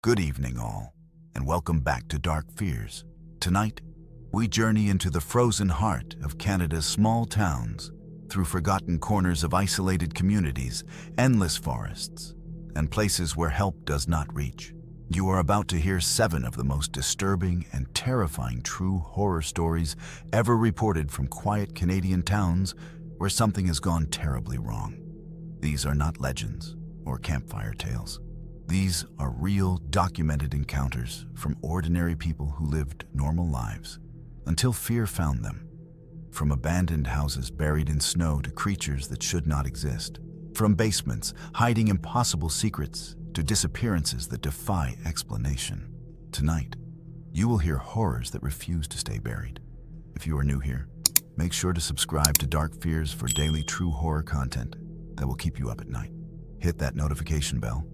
Good evening, all, and welcome back to Dark Fears. Tonight, we journey into the frozen heart of Canada's small towns, through forgotten corners of isolated communities, endless forests, and places where help does not reach. You are about to hear 7 of the most disturbing and terrifying true horror stories ever reported from quiet Canadian towns where something has gone terribly wrong. These are not legends or campfire tales. These are real, documented encounters from ordinary people who lived normal lives until fear found them. From abandoned houses buried in snow to creatures that should not exist. From basements hiding impossible secrets to disappearances that defy explanation. Tonight, you will hear horrors that refuse to stay buried. If you are new here, make sure to subscribe to Dark Fears for daily true horror content that will keep you up at night. Hit that notification bell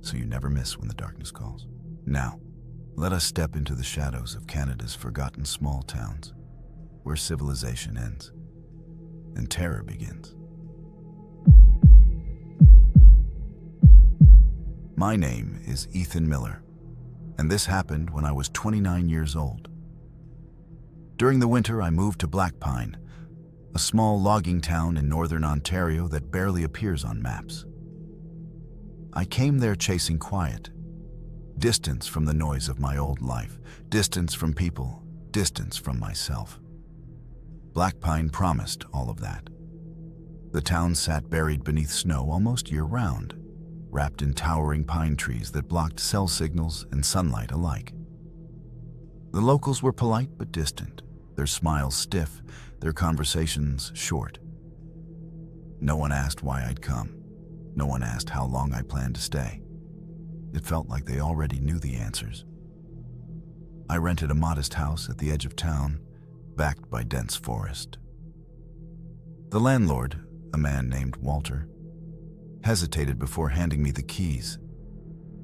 so you never miss when the darkness calls. Now, let us step into the shadows of Canada's forgotten small towns, where civilization ends and terror begins. My name is Ethan Miller, and this happened when I was 29 years old. During the winter, I moved to Blackpine, a small logging town in northern Ontario that barely appears on maps. I came there chasing quiet, distance from the noise of my old life, distance from people, distance from myself. Blackpine promised all of that. The town sat buried beneath snow almost year-round, wrapped in towering pine trees that blocked cell signals and sunlight alike. The locals were polite but distant, their smiles stiff, their conversations short. No one asked why I'd come. No one asked how long I planned to stay. It felt like they already knew the answers. I rented a modest house at the edge of town, backed by dense forest. The landlord, a man named Walter, hesitated before handing me the keys.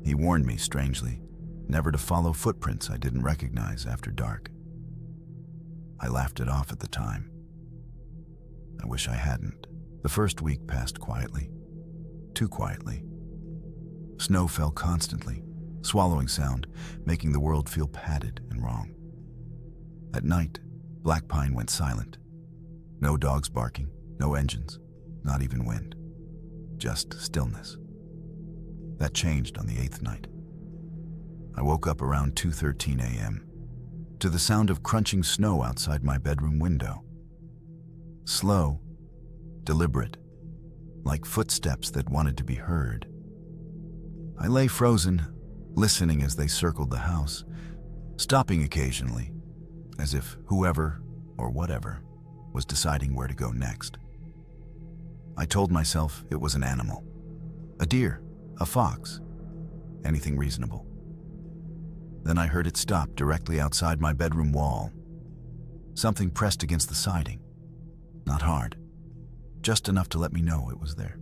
He warned me, strangely, never to follow footprints I didn't recognize after dark. I laughed it off at the time. I wish I hadn't. The first week passed quietly. Too quietly. Snow fell constantly, swallowing sound, making the world feel padded and wrong. At night, Blackpine went silent. No dogs barking, no engines, not even wind. Just stillness. That changed on the 8th night. I woke up around 2:13 a.m. to the sound of crunching snow outside my bedroom window. Slow, deliberate, like footsteps that wanted to be heard. I lay frozen, listening as they circled the house, stopping occasionally, as if whoever or whatever was deciding where to go next. I told myself it was an animal, a deer, a fox, anything reasonable. Then I heard it stop directly outside my bedroom wall. Something pressed against the siding, not hard, just enough to let me know it was there.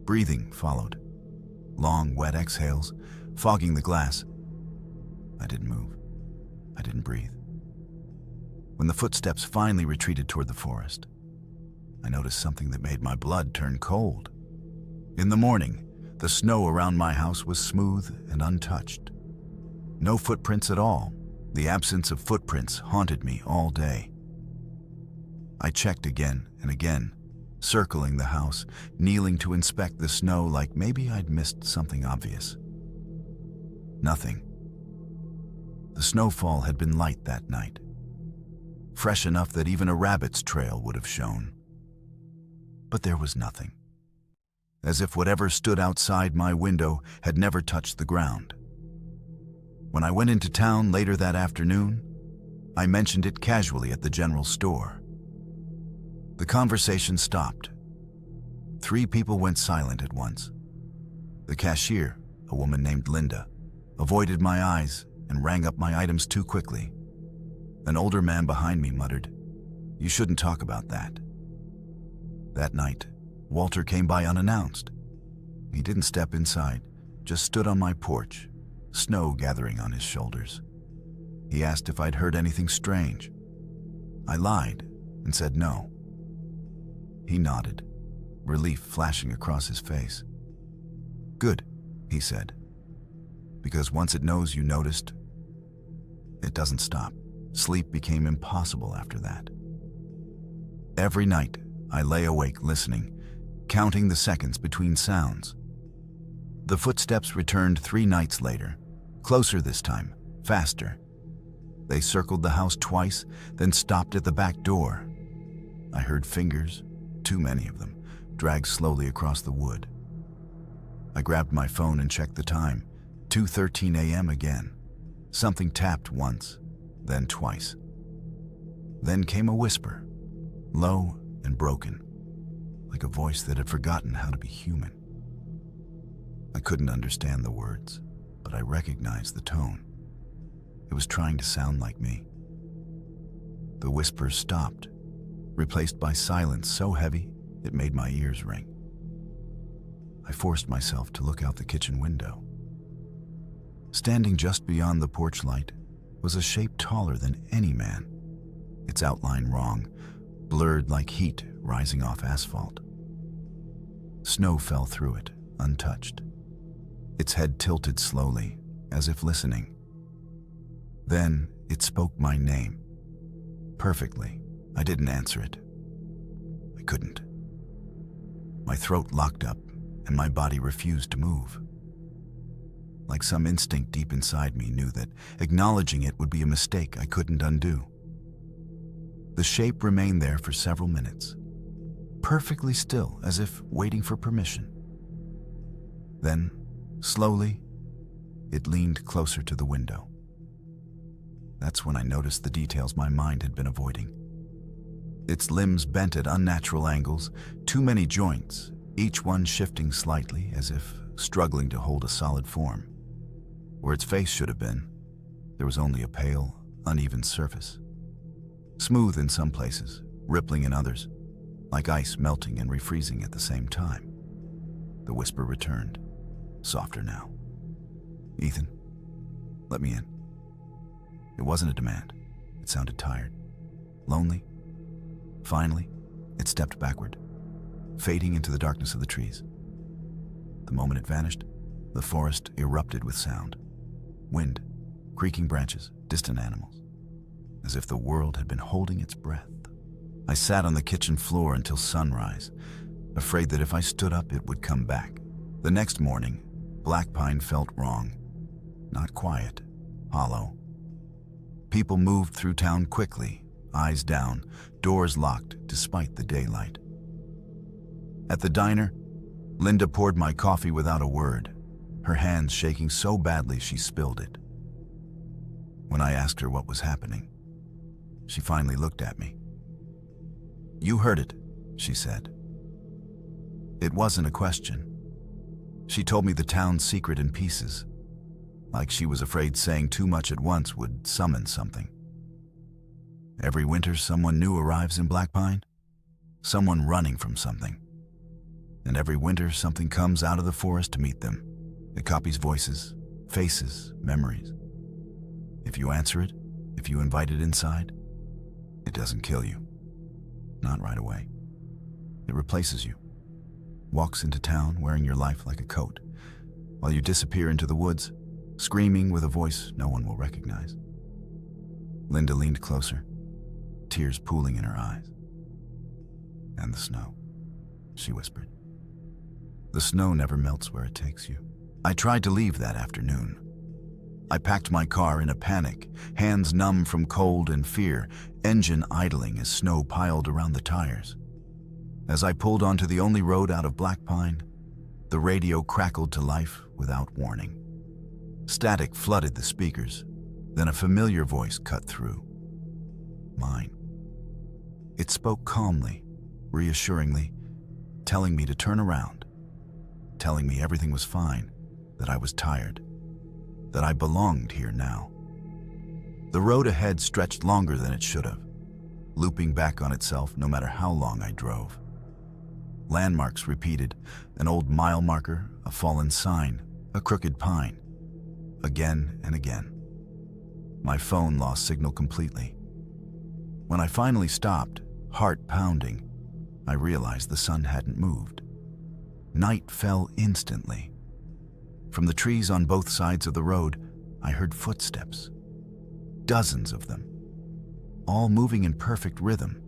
Breathing followed. Long, wet exhales, fogging the glass. I didn't move. I didn't breathe. When the footsteps finally retreated toward the forest, I noticed something that made my blood turn cold. In the morning, the snow around my house was smooth and untouched. No footprints at all. The absence of footprints haunted me all day. I checked again and again, circling the house, kneeling to inspect the snow like maybe I'd missed something obvious. Nothing. The snowfall had been light that night, fresh enough that even a rabbit's trail would have shown. But there was nothing, as if whatever stood outside my window had never touched the ground. When I went into town later that afternoon, I mentioned it casually at the general store. The conversation stopped. 3 people went silent at once. The cashier, a woman named Linda, avoided my eyes and rang up my items too quickly. An older man behind me muttered, "You shouldn't talk about that." That night, Walter came by unannounced. He didn't step inside, just stood on my porch, snow gathering on his shoulders. He asked if I'd heard anything strange. I lied and said no. He nodded, relief flashing across his face. "Good," he said. because once it knows you noticed, it doesn't stop. Sleep became impossible after that. Every night, I lay awake listening, counting the seconds between sounds. The footsteps returned 3 nights later, closer this time, faster. They circled the house twice, then stopped at the back door. I heard fingers, too many of them, drag slowly across the wood. I grabbed my phone and checked the time. 2:13 a.m. again. Something tapped once, then twice. Then came a whisper, low and broken, like a voice that had forgotten how to be human. I couldn't understand the words, but I recognized the tone. It was trying to sound like me. The whisper stopped, replaced by silence so heavy it made my ears ring. I forced myself to look out the kitchen window. Standing just beyond the porch light was a shape taller than any man, its outline wrong, blurred like heat rising off asphalt. Snow fell through it, untouched. Its head tilted slowly, as if listening. Then it spoke my name. Perfectly. I didn't answer it. I couldn't. My throat locked up, and my body refused to move. Like some instinct deep inside me knew that acknowledging it would be a mistake I couldn't undo. The shape remained there for several minutes, perfectly still, as if waiting for permission. Then, slowly, it leaned closer to the window. That's when I noticed the details my mind had been avoiding. Its limbs bent at unnatural angles, too many joints, each one shifting slightly as if struggling to hold a solid form. Where its face should have been, there was only a pale, uneven surface. Smooth in some places, rippling in others, like ice melting and refreezing at the same time. The whisper returned, softer now. "Ethan, let me in." It wasn't a demand. It sounded tired, lonely. Finally, it stepped backward, fading into the darkness of the trees. The moment it vanished, the forest erupted with sound. Wind, creaking branches, distant animals, as if the world had been holding its breath. I sat on the kitchen floor until sunrise, afraid that if I stood up, it would come back. The next morning, Black Pine felt wrong. Not quiet, hollow. People moved through town quickly, eyes down, doors locked despite the daylight. At the diner, Linda poured my coffee without a word, her hands shaking so badly she spilled it. When I asked her what was happening, she finally looked at me. "You heard it," she said. It wasn't a question. She told me the town's secret in pieces, like she was afraid saying too much at once would summon something. Every winter someone new arrives in Black Pine, someone running from something. And every winter something comes out of the forest to meet them. It copies voices, faces, memories. If you answer it, if you invite it inside, it doesn't kill you. Not right away. It replaces you. Walks into town wearing your life like a coat, while you disappear into the woods, screaming with a voice no one will recognize. Linda leaned closer, tears pooling in her eyes. "And the snow," she whispered. "The snow never melts where it takes you." I tried to leave that afternoon. I packed my car in a panic, hands numb from cold and fear, engine idling as snow piled around the tires. As I pulled onto the only road out of Black Pine, the radio crackled to life without warning. Static flooded the speakers, then a familiar voice cut through. Mine. It spoke calmly, reassuringly, telling me to turn around, telling me everything was fine, that I was tired, that I belonged here now. The road ahead stretched longer than it should have, looping back on itself no matter how long I drove. Landmarks repeated, an old mile marker, a fallen sign, a crooked pine. Again and again. My phone lost signal completely. When I finally stopped, heart pounding, I realized the sun hadn't moved. Night fell instantly. From the trees on both sides of the road, I heard footsteps. Dozens of them, all moving in perfect rhythm.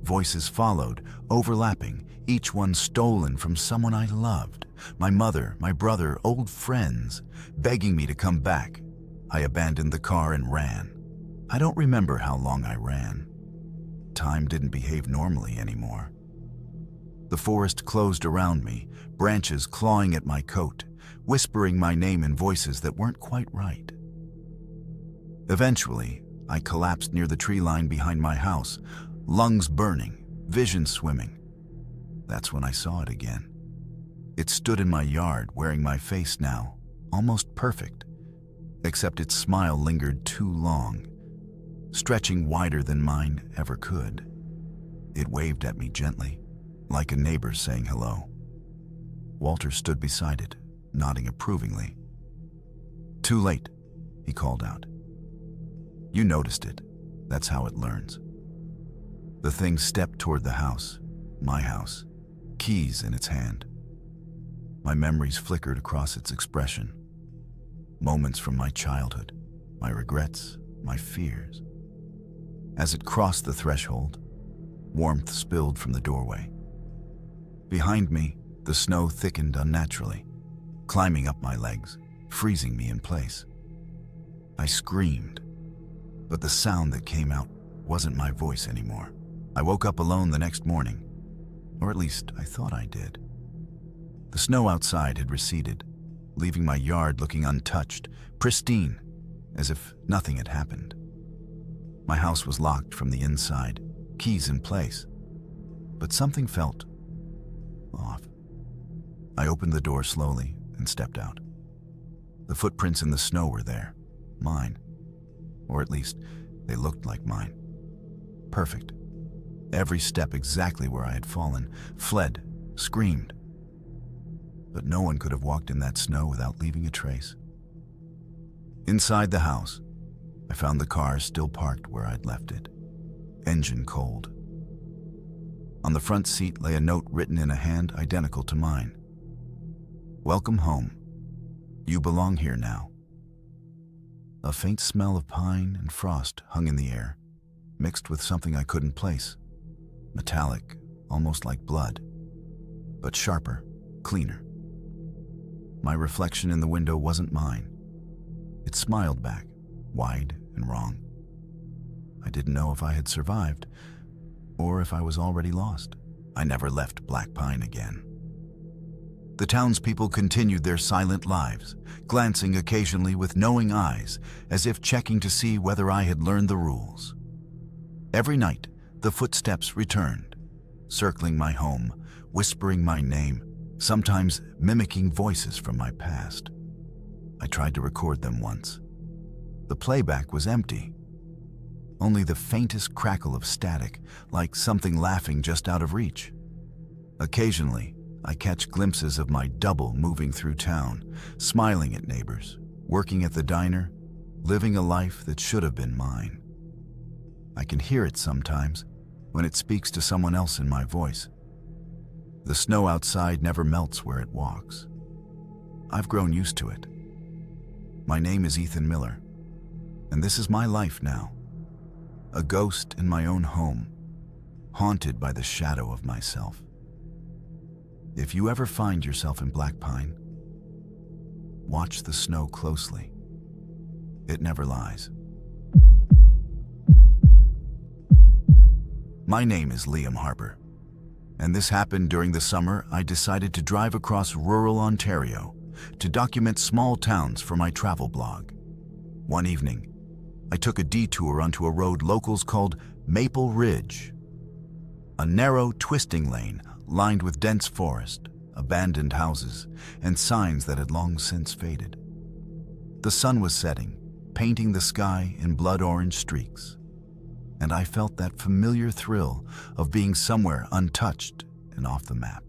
Voices followed, overlapping, each one stolen from someone I loved. My mother, my brother, old friends, begging me to come back. I abandoned the car and ran. I don't remember how long I ran. Time didn't behave normally anymore. The forest closed around me, branches clawing at my coat, whispering my name in voices that weren't quite right. Eventually, I collapsed near the tree line behind my house, lungs burning, vision swimming. That's when I saw it again. It stood in my yard, wearing my face now, almost perfect, except its smile lingered too long, stretching wider than mine ever could. It waved at me gently, like a neighbor saying hello. Walter stood beside it, nodding approvingly. "Too late," he called out. "You noticed it. That's how it learns." The thing stepped toward the house, my house, keys in its hand. My memories flickered across its expression. Moments from my childhood, my regrets, my fears. As it crossed the threshold, warmth spilled from the doorway. Behind me, the snow thickened unnaturally, climbing up my legs, freezing me in place. I screamed, but the sound that came out wasn't my voice anymore. I woke up alone the next morning, or at least I thought I did. The snow outside had receded, leaving my yard looking untouched, pristine, as if nothing had happened. My house was locked from the inside, keys in place, but something felt off. I opened the door slowly and stepped out. The footprints in the snow were there, mine, or at least they looked like mine. Perfect. Every step exactly where I had fallen, fled, screamed. But no one could have walked in that snow without leaving a trace. Inside the house, I found the car still parked where I'd left it, engine cold. On the front seat lay a note written in a hand identical to mine. "Welcome home. You belong here now." A faint smell of pine and frost hung in the air, mixed with something I couldn't place. Metallic, almost like blood, but sharper, cleaner. My reflection in the window wasn't mine. It smiled back, wide and wrong. I didn't know if I had survived, or if I was already lost. I never left Black Pine again. The townspeople continued their silent lives, glancing occasionally with knowing eyes, as if checking to see whether I had learned the rules. Every night, the footsteps returned, circling my home, whispering my name, sometimes mimicking voices from my past. I tried to record them once. The playback was empty. Only the faintest crackle of static, like something laughing just out of reach. Occasionally, I catch glimpses of my double moving through town, smiling at neighbors, working at the diner, living a life that should have been mine. I can hear it sometimes when it speaks to someone else in my voice. The snow outside never melts where it walks. I've grown used to it. My name is Ethan Miller, and this is my life now. A ghost in my own home, haunted by the shadow of myself. If you ever find yourself in Black Pine, watch the snow closely. It never lies. My name is Liam Harper, and this happened during the summer. I decided to drive across rural Ontario to document small towns for my travel blog. One evening, I took a detour onto a road locals called Maple Ridge, a narrow, twisting lane lined with dense forest, abandoned houses, and signs that had long since faded. The sun was setting, painting the sky in blood-orange streaks, and I felt that familiar thrill of being somewhere untouched and off the map.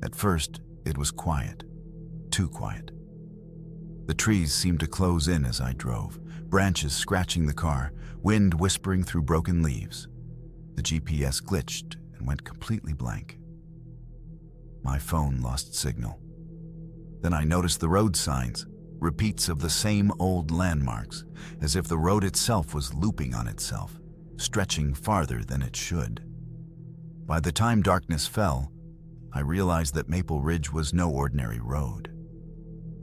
At first, it was quiet, too quiet. The trees seemed to close in as I drove, branches scratching the car, wind whispering through broken leaves. The GPS glitched and went completely blank. My phone lost signal. Then I noticed the road signs, repeats of the same old landmarks, as if the road itself was looping on itself, stretching farther than it should. By the time darkness fell, I realized that Maple Ridge was no ordinary road.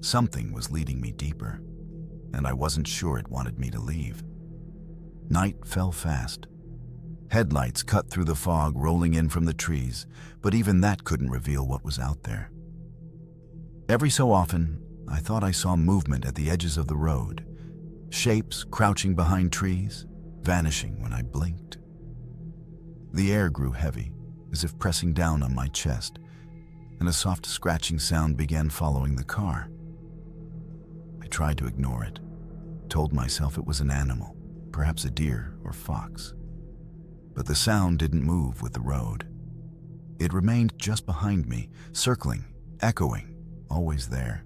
Something was leading me deeper, and I wasn't sure it wanted me to leave. Night fell fast. Headlights cut through the fog rolling in from the trees, but even that couldn't reveal what was out there. Every so often, I thought I saw movement at the edges of the road, shapes crouching behind trees, vanishing when I blinked. The air grew heavy, as if pressing down on my chest, and a soft scratching sound began following the car. I tried to ignore it, told myself it was an animal, perhaps a deer or fox. But the sound didn't move with the road. It remained just behind me, circling, echoing, always there.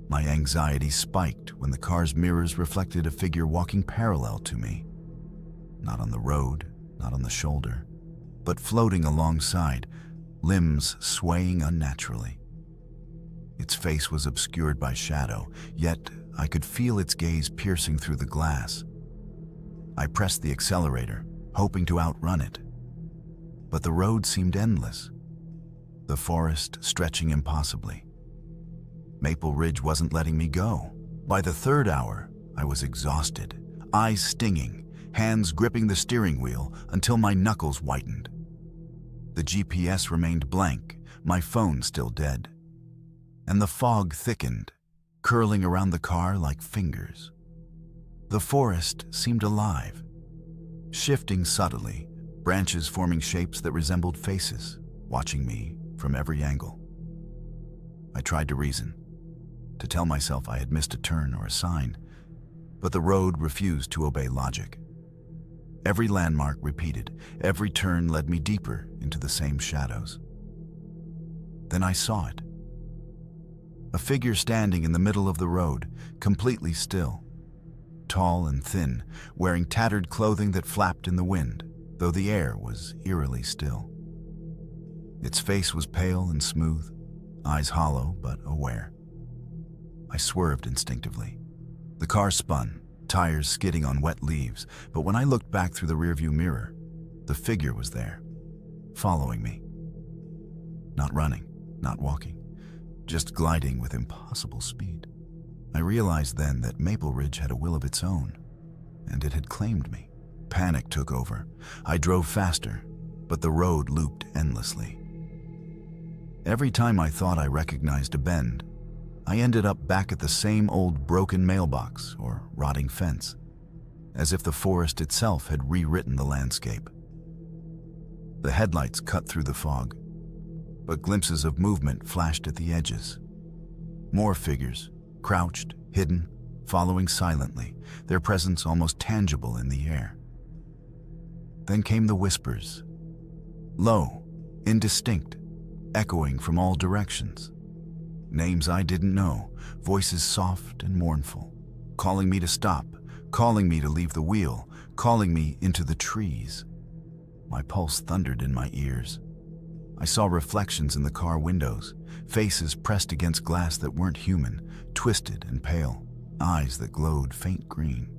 My anxiety spiked when the car's mirrors reflected a figure walking parallel to me. Not on the road, not on the shoulder, but floating alongside, limbs swaying unnaturally. Its face was obscured by shadow, yet I could feel its gaze piercing through the glass. I pressed the accelerator, hoping to outrun it. But the road seemed endless, the forest stretching impossibly. Maple Ridge wasn't letting me go. By the third hour, I was exhausted, eyes stinging, hands gripping the steering wheel until my knuckles whitened. The GPS remained blank, my phone still dead. And the fog thickened, curling around the car like fingers. The forest seemed alive, shifting subtly, branches forming shapes that resembled faces, watching me from every angle. I tried to reason, to tell myself I had missed a turn or a sign, but the road refused to obey logic. Every landmark repeated, every turn led me deeper into the same shadows. Then I saw it. A figure standing in the middle of the road, completely still. Tall and thin, wearing tattered clothing that flapped in the wind, though the air was eerily still. Its face was pale and smooth, eyes hollow but aware. I swerved instinctively. The car spun, tires skidding on wet leaves, but when I looked back through the rearview mirror, the figure was there, following me. Not running, not walking, just gliding with impossible speed. I realized then that Maple Ridge had a will of its own, and it had claimed me. Panic took over. I drove faster, but the road looped endlessly. Every time I thought I recognized a bend, I ended up back at the same old broken mailbox or rotting fence, as if the forest itself had rewritten the landscape. The headlights cut through the fog, but glimpses of movement flashed at the edges. More figures, crouched, hidden, following silently, their presence almost tangible in the air. Then came the whispers, low, indistinct, echoing from all directions. Names I didn't know, voices soft and mournful, calling me to stop, calling me to leave the wheel, calling me into the trees. My pulse thundered in my ears. I saw reflections in the car windows, faces pressed against glass that weren't human, twisted and pale, eyes that glowed faint green.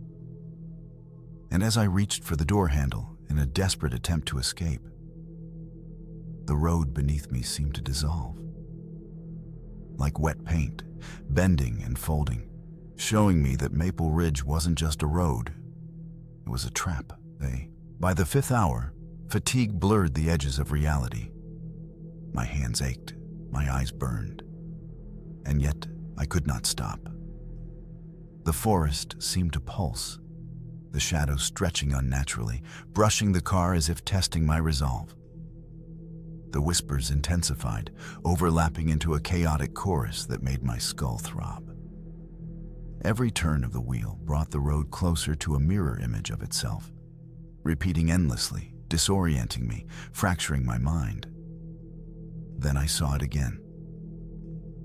And as I reached for the door handle in a desperate attempt to escape, the road beneath me seemed to dissolve. Like wet paint, bending and folding, showing me that Maple Ridge wasn't just a road, it was a trap. By the fifth hour, fatigue blurred the edges of reality. My hands ached, my eyes burned, and yet I could not stop. The forest seemed to pulse, the shadows stretching unnaturally, brushing the car as if testing my resolve. The whispers intensified, overlapping into a chaotic chorus that made my skull throb. Every turn of the wheel brought the road closer to a mirror image of itself, repeating endlessly, disorienting me, fracturing my mind. Then I saw it again.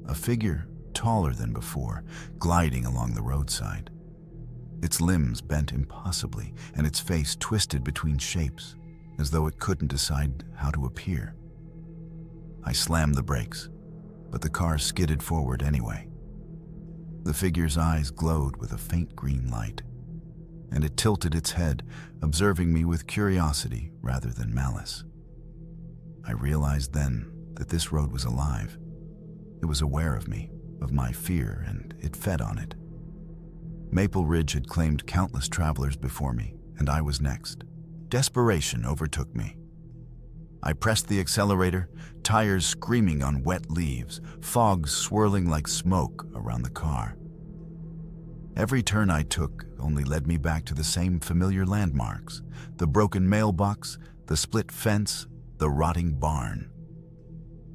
A figure taller than before, gliding along the roadside. Its limbs bent impossibly, and its face twisted between shapes, as though it couldn't decide how to appear. I slammed the brakes, but the car skidded forward anyway. The figure's eyes glowed with a faint green light, and it tilted its head, observing me with curiosity rather than malice. I realized then that this road was alive. It was aware of me, of my fear, and it fed on it. Maple Ridge had claimed countless travelers before me, and I was next. Desperation overtook me. I pressed the accelerator, tires screaming on wet leaves, fog swirling like smoke around the car. Every turn I took only led me back to the same familiar landmarks: the broken mailbox, the split fence, the rotting barn.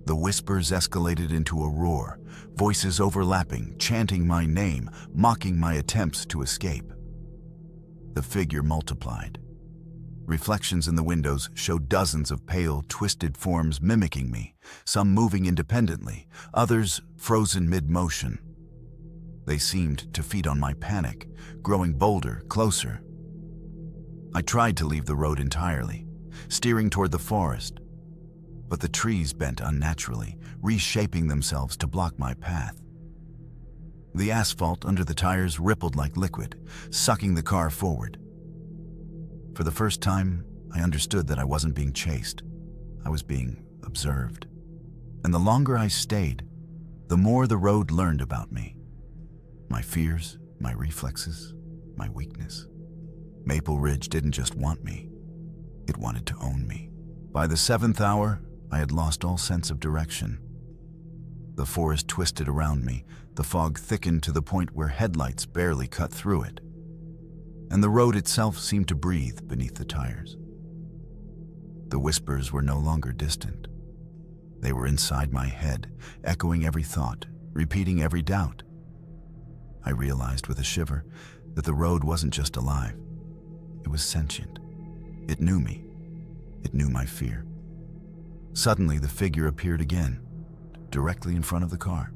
The whispers escalated into a roar, voices overlapping, chanting my name, mocking my attempts to escape. The figure multiplied. Reflections in the windows showed dozens of pale, twisted forms mimicking me, some moving independently, others frozen mid-motion. They seemed to feed on my panic, growing bolder, closer. I tried to leave the road entirely, steering toward the forest, but the trees bent unnaturally, reshaping themselves to block my path. The asphalt under the tires rippled like liquid, sucking the car forward. For the first time, I understood that I wasn't being chased. I was being observed. And the longer I stayed, the more the road learned about me. My fears, my reflexes, my weakness. Maple Ridge didn't just want me. It wanted to own me. By the 7th hour, I had lost all sense of direction. The forest twisted around me, the fog thickened to the point where headlights barely cut through it, and the road itself seemed to breathe beneath the tires. The whispers were no longer distant. They were inside my head, echoing every thought, repeating every doubt. I realized with a shiver that the road wasn't just alive. It was sentient. It knew me. It knew my fear. Suddenly, the figure appeared again, directly in front of the car.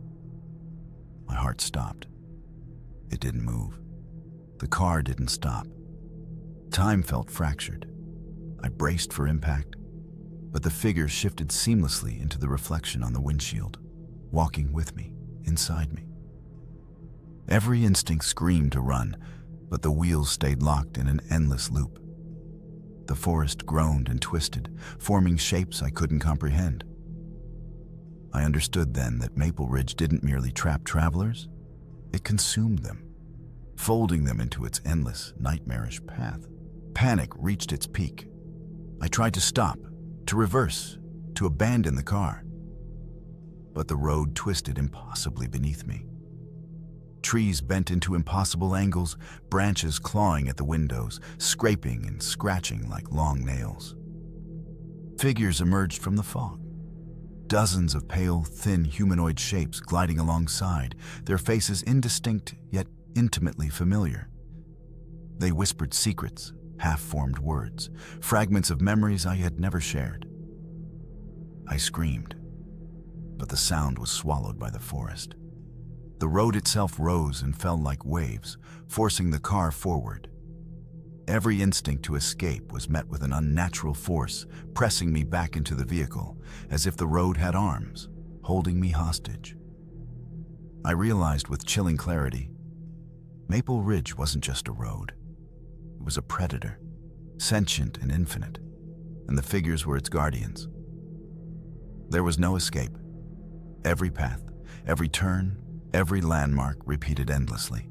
My heart stopped. It didn't move. The car didn't stop. Time felt fractured. I braced for impact, but the figure shifted seamlessly into the reflection on the windshield, walking with me, inside me. Every instinct screamed to run, but the wheels stayed locked in an endless loop. The forest groaned and twisted, forming shapes I couldn't comprehend. I understood then that Maple Ridge didn't merely trap travelers, it consumed them, folding them into its endless, nightmarish path. Panic reached its peak. I tried to stop, to reverse, to abandon the car. But the road twisted impossibly beneath me. Trees bent into impossible angles, branches clawing at the windows, scraping and scratching like long nails. Figures emerged from the fog. Dozens of pale, thin humanoid shapes gliding alongside, their faces indistinct yet intimately familiar. They whispered secrets, half-formed words, fragments of memories I had never shared. I screamed, but the sound was swallowed by the forest. The road itself rose and fell like waves, forcing the car forward. Every instinct to escape was met with an unnatural force, pressing me back into the vehicle, as if the road had arms, holding me hostage. I realized with chilling clarity, Maple Ridge wasn't just a road. It was a predator, sentient and infinite, and the figures were its guardians. There was no escape. Every path, every turn, every landmark repeated endlessly,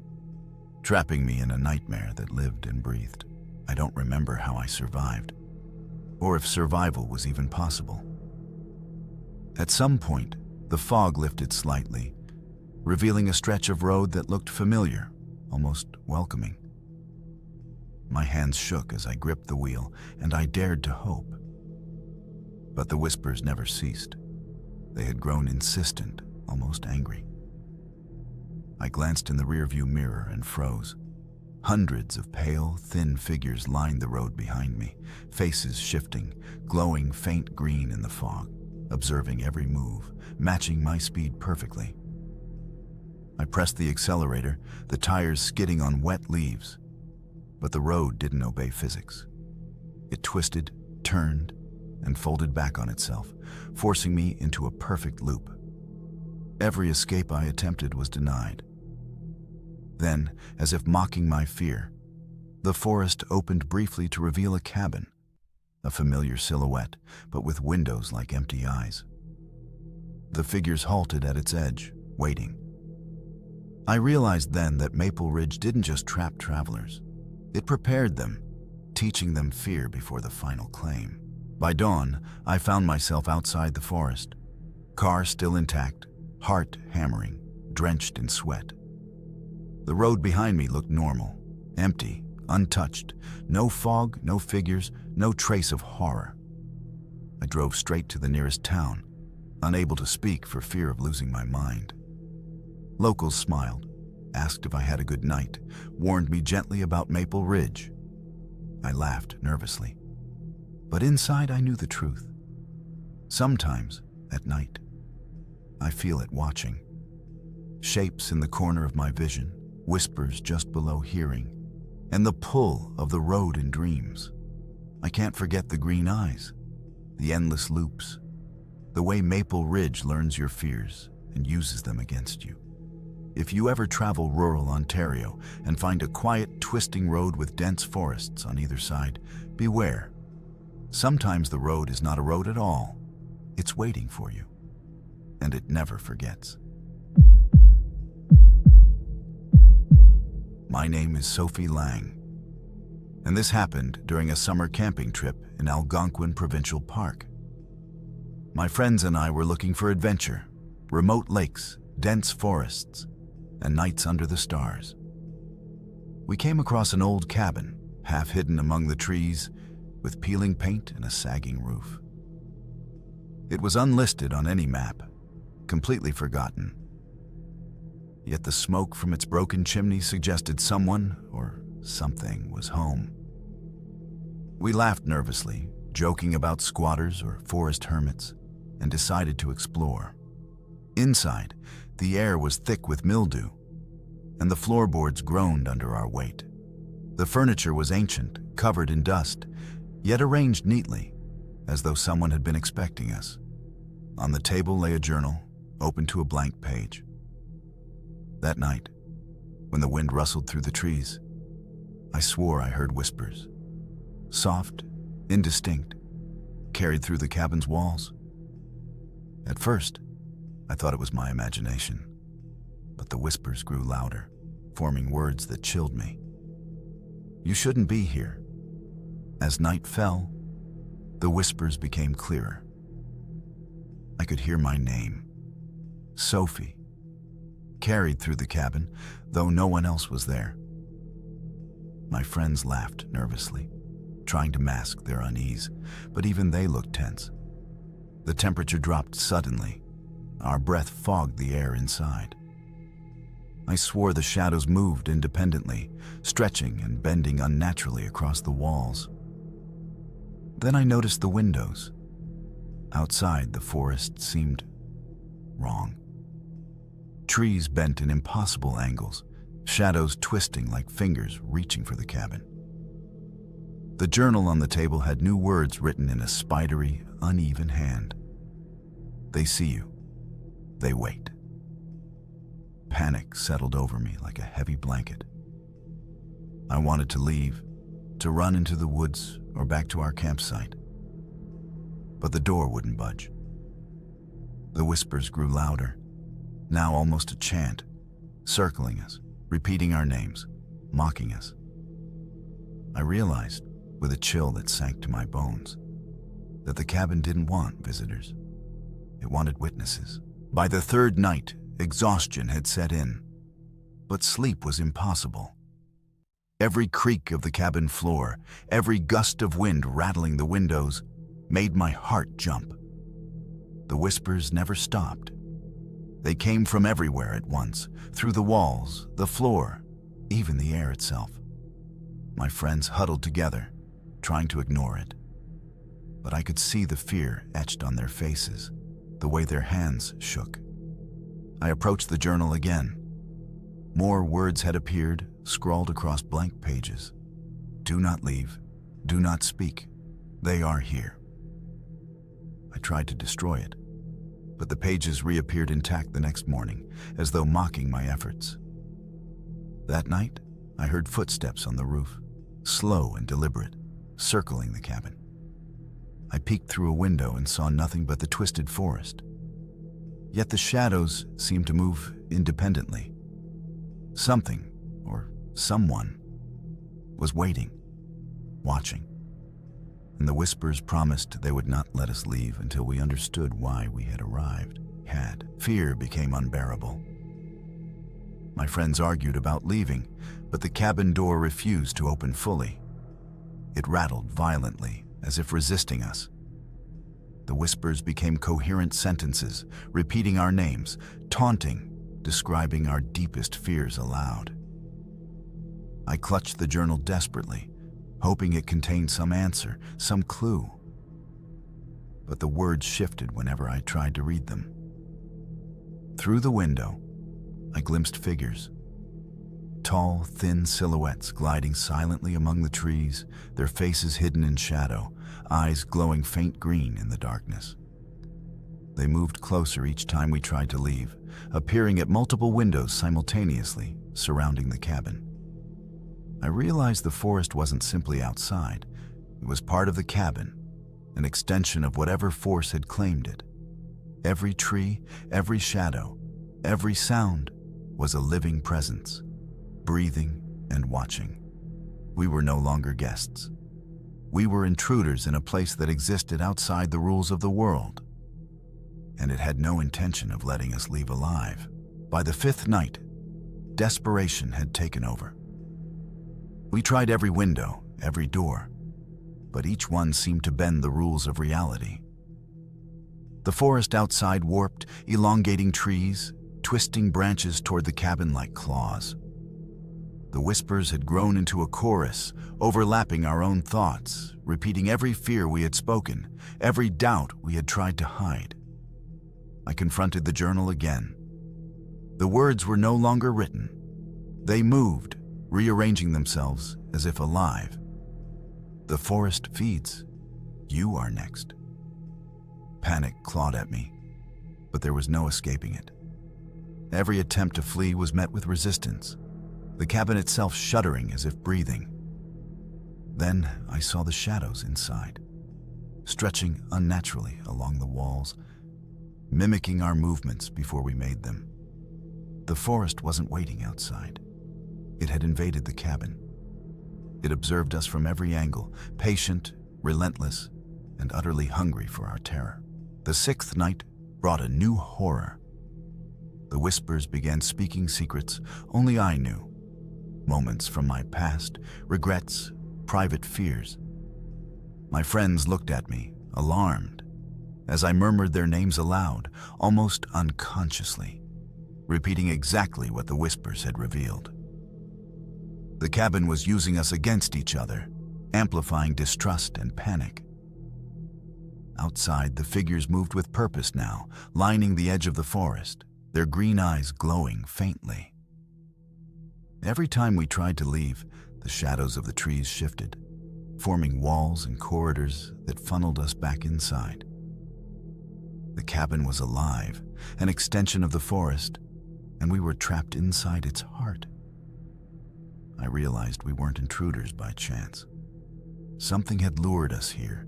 trapping me in a nightmare that lived and breathed. I don't remember how I survived, or if survival was even possible. At some point, the fog lifted slightly, revealing a stretch of road that looked familiar, almost welcoming. My hands shook as I gripped the wheel, and I dared to hope. But the whispers never ceased. They had grown insistent, almost angry. I glanced in the rearview mirror and froze. Hundreds of pale, thin figures lined the road behind me, faces shifting, glowing faint green in the fog, observing every move, matching my speed perfectly. I pressed the accelerator, the tires skidding on wet leaves. But the road didn't obey physics. It twisted, turned, and folded back on itself, forcing me into a perfect loop. Every escape I attempted was denied. Then, as if mocking my fear, the forest opened briefly to reveal a cabin, a familiar silhouette, but with windows like empty eyes. The figures halted at its edge, waiting. I realized then that Maple Ridge didn't just trap travelers. It prepared them, teaching them fear before the final claim. By dawn, I found myself outside the forest, car still intact, heart hammering, drenched in sweat. The road behind me looked normal, empty, untouched, no fog, no figures, no trace of horror. I drove straight to the nearest town, unable to speak for fear of losing my mind. Locals smiled, asked if I had a good night, warned me gently about Maple Ridge. I laughed nervously, but inside I knew the truth. Sometimes, at night, I feel it watching. Shapes in the corner of my vision, whispers just below hearing, and the pull of the road in dreams. I can't forget the green eyes, the endless loops, the way Maple Ridge learns your fears and uses them against you. If you ever travel rural Ontario and find a quiet, twisting road with dense forests on either side, beware. Sometimes the road is not a road at all. It's waiting for you, and it never forgets. My name is Sophie Lang, and this happened during a summer camping trip in Algonquin Provincial Park. My friends and I were looking for adventure, remote lakes, dense forests, and nights under the stars. We came across an old cabin, half hidden among the trees, with peeling paint and a sagging roof. It was unlisted on any map, completely forgotten. Yet the smoke from its broken chimney suggested someone or something was home. We laughed nervously, joking about squatters or forest hermits, and decided to explore. Inside, the air was thick with mildew, and the floorboards groaned under our weight. The furniture was ancient, covered in dust, yet arranged neatly, as though someone had been expecting us. On the table lay a journal, open to a blank page. That night, when the wind rustled through the trees, I swore I heard whispers. Soft, indistinct, carried through the cabin's walls. At first, I thought it was my imagination, but the whispers grew louder, forming words that chilled me. You shouldn't be here. As night fell, the whispers became clearer. I could hear my name, Sophie, carried through the cabin, though no one else was there. My friends laughed nervously, trying to mask their unease, but even they looked tense. The temperature dropped suddenly. Our breath fogged the air inside. I swore the shadows moved independently, stretching and bending unnaturally across the walls. Then I noticed the windows. Outside, the forest seemed wrong. Trees bent in impossible angles, shadows twisting like fingers reaching for the cabin. The journal on the table had new words written in a spidery, uneven hand. They see you. They wait. Panic settled over me like a heavy blanket. I wanted to leave, to run into the woods or back to our campsite. But the door wouldn't budge. The whispers grew louder, now almost a chant, circling us, repeating our names, mocking us. I realized, with a chill that sank to my bones, that the cabin didn't want visitors. It wanted witnesses. By the third night, exhaustion had set in, but sleep was impossible. Every creak of the cabin floor, every gust of wind rattling the windows, made my heart jump. The whispers never stopped. They came from everywhere at once, through the walls, the floor, even the air itself. My friends huddled together, trying to ignore it. But I could see the fear etched on their faces, the way their hands shook. I approached the journal again. More words had appeared, scrawled across blank pages. Do not leave. Do not speak. They are here. I tried to destroy it, but the pages reappeared intact the next morning, as though mocking my efforts. That night, I heard footsteps on the roof, slow and deliberate, circling the cabin. I peeked through a window and saw nothing but the twisted forest. Yet the shadows seemed to move independently. Something, or someone, was waiting, watching. And the whispers promised they would not let us leave until we understood why we had arrived. Fear became unbearable. My friends argued about leaving, but the cabin door refused to open fully. It rattled violently, as if resisting us. The whispers became coherent sentences, repeating our names, taunting, describing our deepest fears aloud. I clutched the journal desperately, hoping it contained some answer, some clue. But the words shifted whenever I tried to read them. Through the window, I glimpsed figures. Tall, thin silhouettes gliding silently among the trees, their faces hidden in shadow, eyes glowing faint green in the darkness. They moved closer each time we tried to leave, appearing at multiple windows simultaneously, surrounding the cabin. I realized the forest wasn't simply outside. It was part of the cabin, an extension of whatever force had claimed it. Every tree, every shadow, every sound was a living presence, breathing and watching. We were no longer guests. We were intruders in a place that existed outside the rules of the world, and it had no intention of letting us leave alive. By the fifth night, desperation had taken over. We tried every window, every door, but each one seemed to bend the rules of reality. The forest outside warped, elongating trees, twisting branches toward the cabin like claws. The whispers had grown into a chorus, overlapping our own thoughts, repeating every fear we had spoken, every doubt we had tried to hide. I confronted the journal again. The words were no longer written. They moved, rearranging themselves as if alive. The forest feeds. You are next. Panic clawed at me, but there was no escaping it. Every attempt to flee was met with resistance, the cabin itself shuddering as if breathing. Then I saw the shadows inside, stretching unnaturally along the walls, mimicking our movements before we made them. The forest wasn't waiting outside. It had invaded the cabin. It observed us from every angle, patient, relentless, and utterly hungry for our terror. The sixth night brought a new horror. The whispers began speaking secrets only I knew. Moments from my past, regrets, private fears. My friends looked at me, alarmed, as I murmured their names aloud, almost unconsciously, repeating exactly what the whispers had revealed. The cabin was using us against each other, amplifying distrust and panic. Outside, the figures moved with purpose now, lining the edge of the forest, their green eyes glowing faintly. Every time we tried to leave, the shadows of the trees shifted, forming walls and corridors that funneled us back inside. The cabin was alive, an extension of the forest, and we were trapped inside its heart. I realized we weren't intruders by chance. Something had lured us here,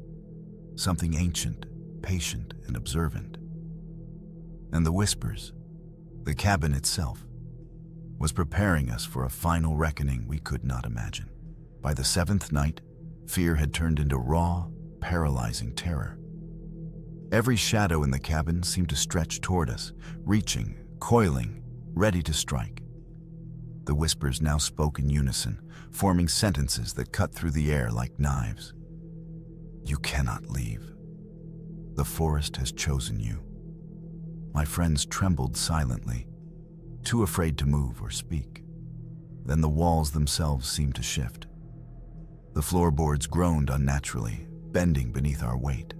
something ancient, patient, and observant. And the whispers, the cabin itself, was preparing us for a final reckoning we could not imagine. By the seventh night, fear had turned into raw, paralyzing terror. Every shadow in the cabin seemed to stretch toward us, reaching, coiling, ready to strike. The whispers now spoke in unison, forming sentences that cut through the air like knives. You cannot leave. The forest has chosen you. My friends trembled silently, too afraid to move or speak. Then the walls themselves seemed to shift. The floorboards groaned unnaturally, bending beneath our weight.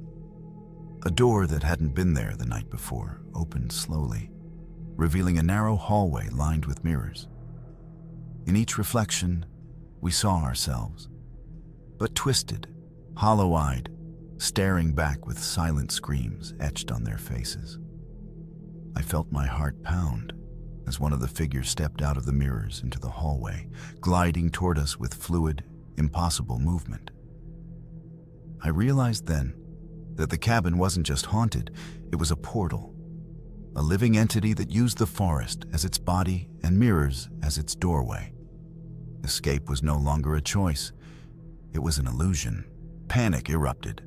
A door that hadn't been there the night before opened slowly, revealing a narrow hallway lined with mirrors. In each reflection, we saw ourselves, but twisted, hollow-eyed, staring back with silent screams etched on their faces. I felt my heart pound as one of the figures stepped out of the mirrors into the hallway, gliding toward us with fluid, impossible movement. I realized then that the cabin wasn't just haunted, it was a portal, a living entity that used the forest as its body and mirrors as its doorway. Escape was no longer a choice, it was an illusion. Panic erupted.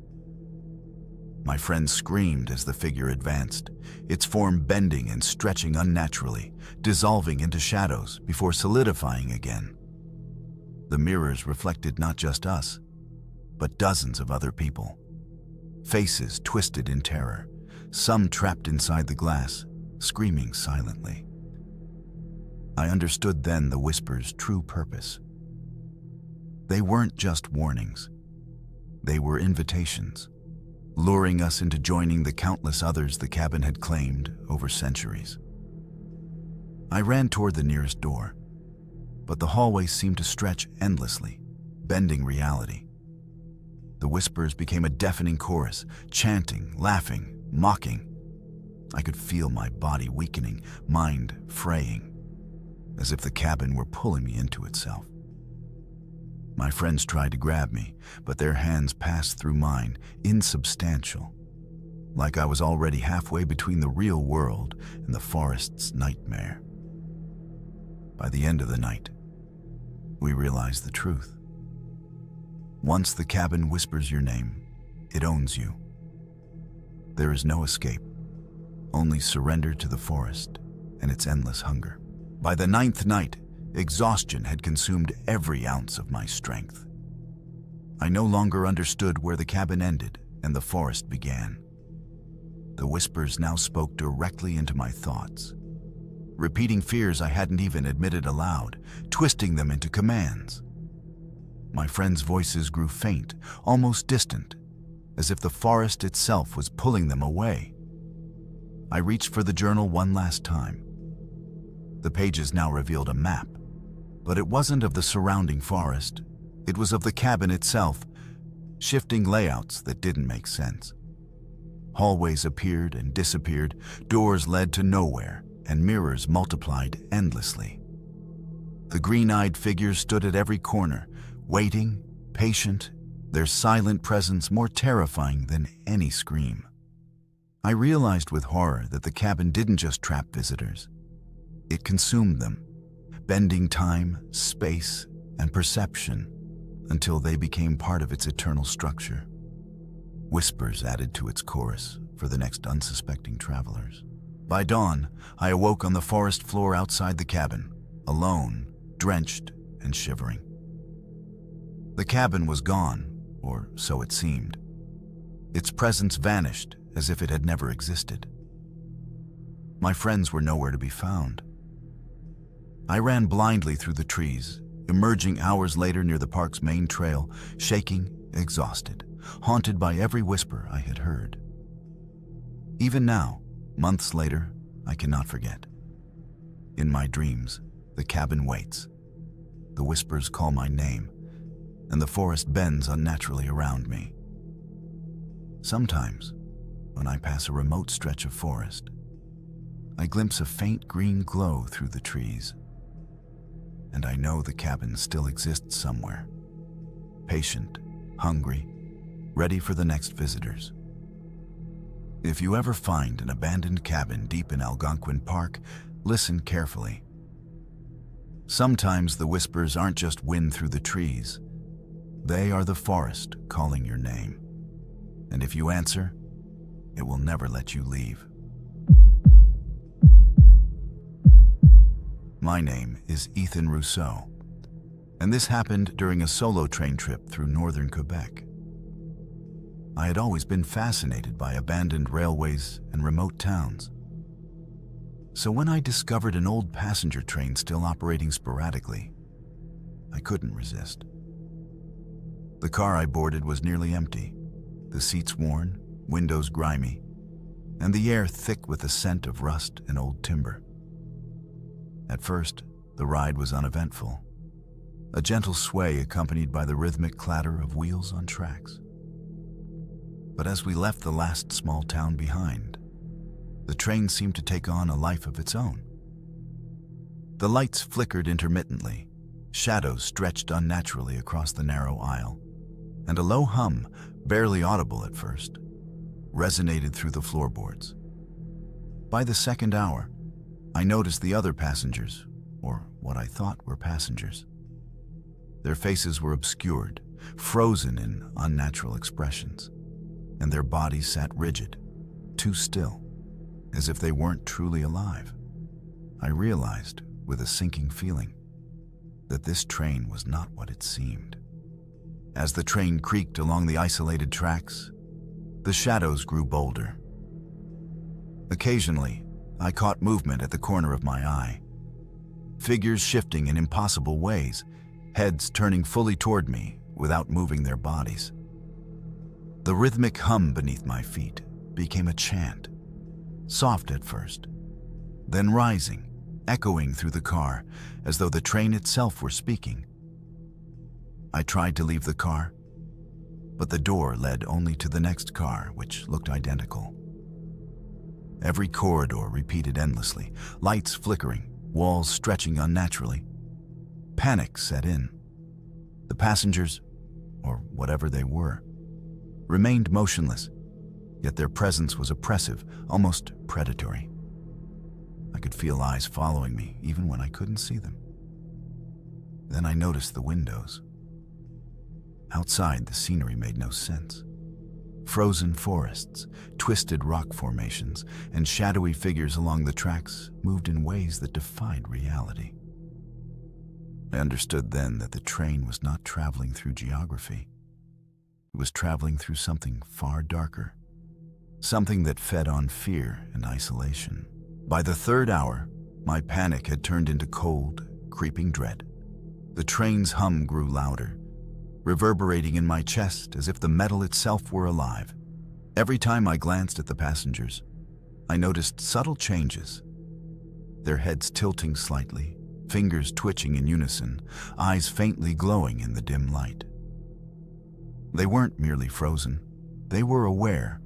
My friend screamed as the figure advanced, its form bending and stretching unnaturally, dissolving into shadows before solidifying again. The mirrors reflected not just us, but dozens of other people. Faces twisted in terror, some trapped inside the glass, screaming silently. I understood then the whisper's true purpose. They weren't just warnings. They were invitations, luring us into joining the countless others the cabin had claimed over centuries. I ran toward the nearest door, but the hallway seemed to stretch endlessly, bending reality. The whispers became a deafening chorus, chanting, laughing, mocking. I could feel my body weakening, mind fraying, as if the cabin were pulling me into itself. My friends tried to grab me, but their hands passed through mine, insubstantial, like I was already halfway between the real world and the forest's nightmare. By the end of the night, we realized the truth. Once the cabin whispers your name, it owns you. There is no escape, only surrender to the forest and its endless hunger. By the 9th night, exhaustion had consumed every ounce of my strength. I no longer understood where the cabin ended and the forest began. The whispers now spoke directly into my thoughts, repeating fears I hadn't even admitted aloud, twisting them into commands. My friends' voices grew faint, almost distant, as if the forest itself was pulling them away. I reached for the journal one last time. The pages now revealed a map, but it wasn't of the surrounding forest. It was of the cabin itself, shifting layouts that didn't make sense. Hallways appeared and disappeared, doors led to nowhere, and mirrors multiplied endlessly. The green-eyed figures stood at every corner, waiting, patient, their silent presence more terrifying than any scream. I realized with horror that the cabin didn't just trap visitors. It consumed them, bending time, space, and perception until they became part of its eternal structure. Whispers added to its chorus for the next unsuspecting travelers. By dawn, I awoke on the forest floor outside the cabin, alone, drenched, and shivering. The cabin was gone, or so it seemed. Its presence vanished as if it had never existed. My friends were nowhere to be found. I ran blindly through the trees, emerging hours later near the park's main trail, shaking, exhausted, haunted by every whisper I had heard. Even now, months later, I cannot forget. In my dreams, the cabin waits. The whispers call my name, and the forest bends unnaturally around me. Sometimes, when I pass a remote stretch of forest, I glimpse a faint green glow through the trees, and I know the cabin still exists somewhere, patient, hungry, ready for the next visitors. If you ever find an abandoned cabin deep in Algonquin Park, listen carefully. Sometimes the whispers aren't just wind through the trees. They are the forest calling your name. And if you answer, it will never let you leave. My name is Ethan Rousseau, and this happened during a solo train trip through northern Quebec. I had always been fascinated by abandoned railways and remote towns. So when I discovered an old passenger train still operating sporadically, I couldn't resist. The car I boarded was nearly empty, the seats worn, windows grimy, and the air thick with the scent of rust and old timber. At first, the ride was uneventful, a gentle sway accompanied by the rhythmic clatter of wheels on tracks. But as we left the last small town behind, The train seemed to take on a life of its own. The lights flickered intermittently, shadows stretched unnaturally across the narrow aisle, and a low hum, barely audible at first, resonated through the floorboards. By the second hour, I noticed the other passengers, or what I thought were passengers. Their faces were obscured, frozen in unnatural expressions, and their bodies sat rigid, too still, as if they weren't truly alive. I realized, with a sinking feeling, that this train was not what it seemed. As the train creaked along the isolated tracks, the shadows grew bolder. Occasionally, I caught movement at the corner of my eye. Figures shifting in impossible ways, heads turning fully toward me without moving their bodies. The rhythmic hum beneath my feet became a chant, soft at first, then rising, echoing through the car as though the train itself were speaking. I tried to leave the car, but the door led only to the next car, which looked identical. Every corridor repeated endlessly, lights flickering, walls stretching unnaturally. Panic set in. The passengers, or whatever they were, remained motionless, yet their presence was oppressive, almost predatory. I could feel eyes following me, even when I couldn't see them. Then I noticed the windows. Outside, the scenery made no sense. Frozen forests, twisted rock formations, and shadowy figures along the tracks moved in ways that defied reality. I understood then that the train was not traveling through geography. It was traveling through something far darker, something that fed on fear and isolation. By the third hour, my panic had turned into cold, creeping dread. The train's hum grew louder, reverberating in my chest as if the metal itself were alive. Every time I glanced at the passengers, I noticed subtle changes. Their heads tilting slightly, fingers twitching in unison, eyes faintly glowing in the dim light. They weren't merely frozen. They were aware,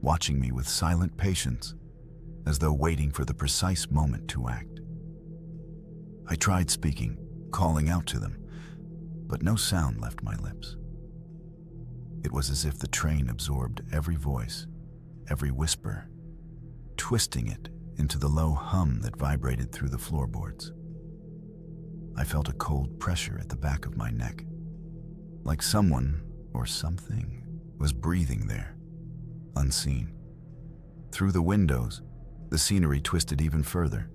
watching me with silent patience, as though waiting for the precise moment to act. I tried speaking, calling out to them, but no sound left my lips. It was as if the train absorbed every voice, every whisper, twisting it into the low hum that vibrated through the floorboards. I felt a cold pressure at the back of my neck, like someone or something was breathing there, unseen. Through the windows, the scenery twisted even further.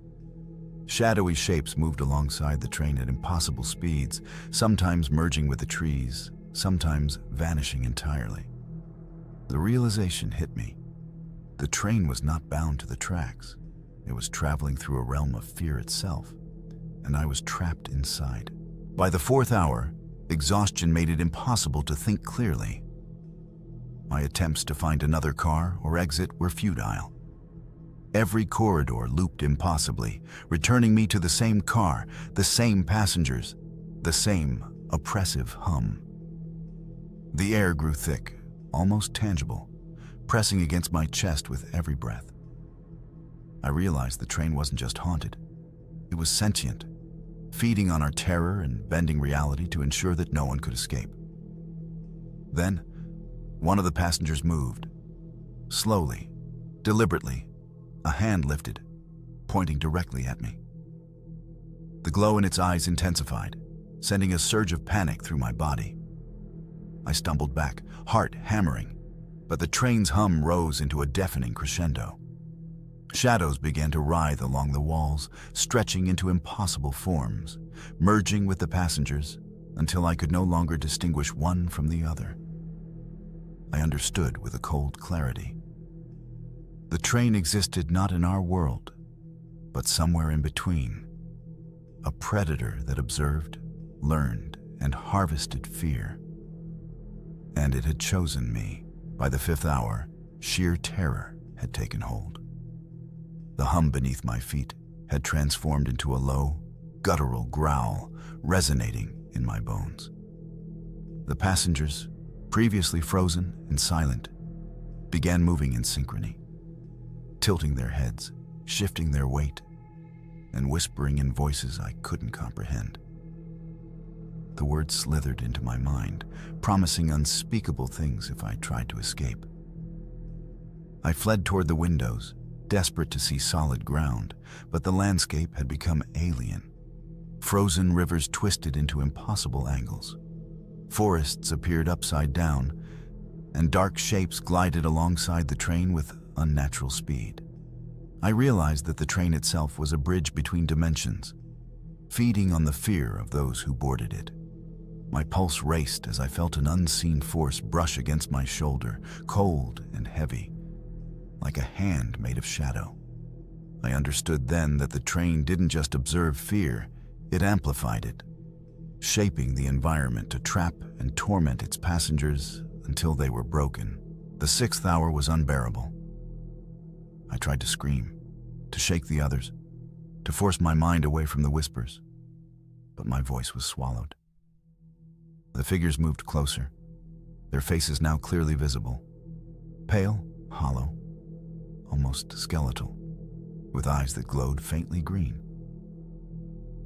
Shadowy shapes moved alongside the train at impossible speeds, sometimes merging with the trees, sometimes vanishing entirely. The realization hit me. The train was not bound to the tracks. It was traveling through a realm of fear itself, and I was trapped inside. By the fourth hour, exhaustion made it impossible to think clearly. My attempts to find another car or exit were futile. Every corridor looped impossibly, returning me to the same car, the same passengers, the same oppressive hum. The air grew thick, almost tangible, pressing against my chest with every breath. I realized the train wasn't just haunted. It was sentient, feeding on our terror and bending reality to ensure that no one could escape. Then, one of the passengers moved. Slowly, deliberately, a hand lifted, pointing directly at me. The glow in its eyes intensified, sending a surge of panic through my body. I stumbled back, heart hammering, but the train's hum rose into a deafening crescendo. Shadows began to writhe along the walls, stretching into impossible forms, merging with the passengers until I could no longer distinguish one from the other. I understood with a cold clarity. The train existed not in our world, but somewhere in between. A predator that observed, learned, and harvested fear. And it had chosen me. By the fifth hour, sheer terror had taken hold. The hum beneath my feet had transformed into a low, guttural growl resonating in my bones. The passengers, previously frozen and silent, began moving in synchrony. tilting their heads, shifting their weight, and whispering in voices I couldn't comprehend. The words slithered into my mind, promising unspeakable things if I tried to escape. I fled toward the windows, desperate to see solid ground, but the landscape had become alien. Frozen rivers twisted into impossible angles. Forests appeared upside down, and dark shapes glided alongside the train with unnatural speed. I realized that the train itself was a bridge between dimensions, feeding on the fear of those who boarded it. My pulse raced as I felt an unseen force brush against my shoulder, cold and heavy, like a hand made of shadow. I understood then that the train didn't just observe fear, it amplified it, shaping the environment to trap and torment its passengers until they were broken. The 6th hour was unbearable. I tried to scream, to shake the others, to force my mind away from the whispers, but my voice was swallowed. The figures moved closer, their faces now clearly visible, pale, hollow, almost skeletal, with eyes that glowed faintly green.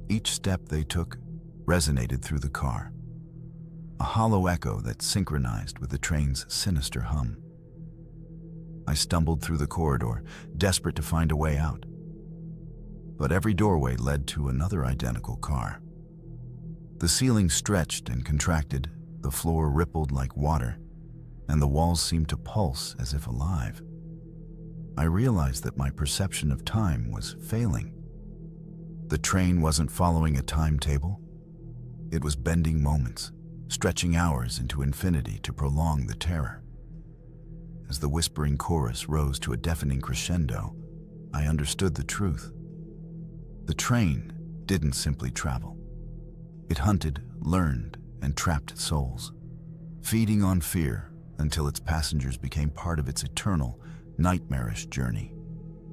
Each step they took resonated through the car, a hollow echo that synchronized with the train's sinister hum. I stumbled through the corridor, desperate to find a way out. But every doorway led to another identical car. The ceiling stretched and contracted, the floor rippled like water, and the walls seemed to pulse as if alive. I realized that my perception of time was failing. The train wasn't following a timetable. It was bending moments, stretching hours into infinity to prolong the terror. As the whispering chorus rose to a deafening crescendo, I understood the truth. The train didn't simply travel. It hunted, learned, and trapped souls, feeding on fear until its passengers became part of its eternal, nightmarish journey.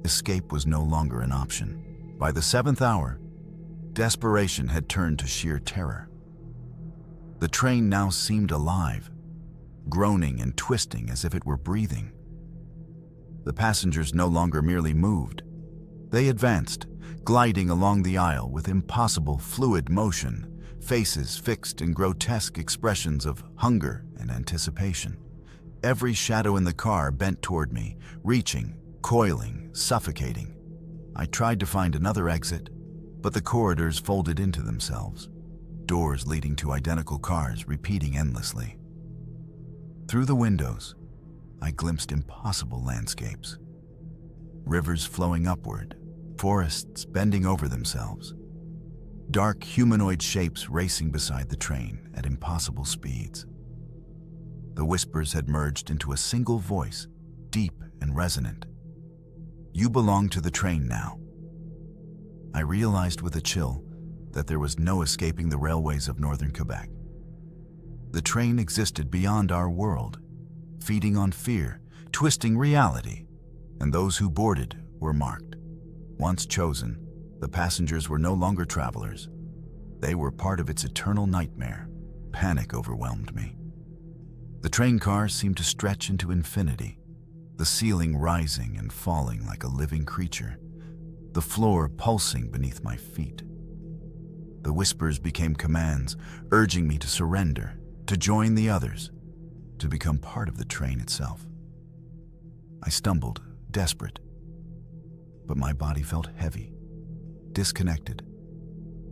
Escape was no longer an option. By the 7th hour, desperation had turned to sheer terror. The train now seemed alive, groaning and twisting as if it were breathing. The passengers no longer merely moved. They advanced, gliding along the aisle with impossible fluid motion, faces fixed in grotesque expressions of hunger and anticipation. Every shadow in the car bent toward me, reaching, coiling, suffocating. I tried to find another exit, but the corridors folded into themselves, doors leading to identical cars repeating endlessly. Through the windows, I glimpsed impossible landscapes. Rivers flowing upward, forests bending over themselves, dark humanoid shapes racing beside the train at impossible speeds. The whispers had merged into a single voice, deep and resonant. "You belong to the train now." I realized with a chill that there was no escaping the railways of northern Quebec. The train existed beyond our world, feeding on fear, twisting reality, and those who boarded were marked. Once chosen, the passengers were no longer travelers. They were part of its eternal nightmare. Panic overwhelmed me. The train car seemed to stretch into infinity, the ceiling rising and falling like a living creature, the floor pulsing beneath my feet. The whispers became commands, urging me to surrender, to join the others, to become part of the train itself. I stumbled, desperate, but my body felt heavy, disconnected,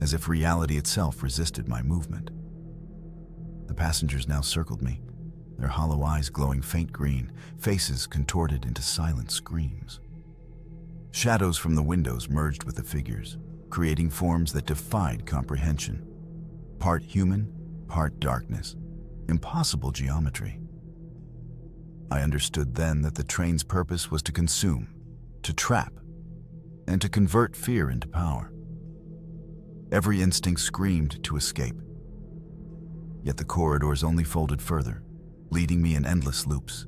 as if reality itself resisted my movement. The passengers now circled me, their hollow eyes glowing faint green, faces contorted into silent screams. Shadows from the windows merged with the figures, creating forms that defied comprehension. Part human, part darkness, impossible geometry. I understood then that the train's purpose was to consume, to trap, and to convert fear into power. Every instinct screamed to escape. Yet the corridors only folded further, leading me in endless loops.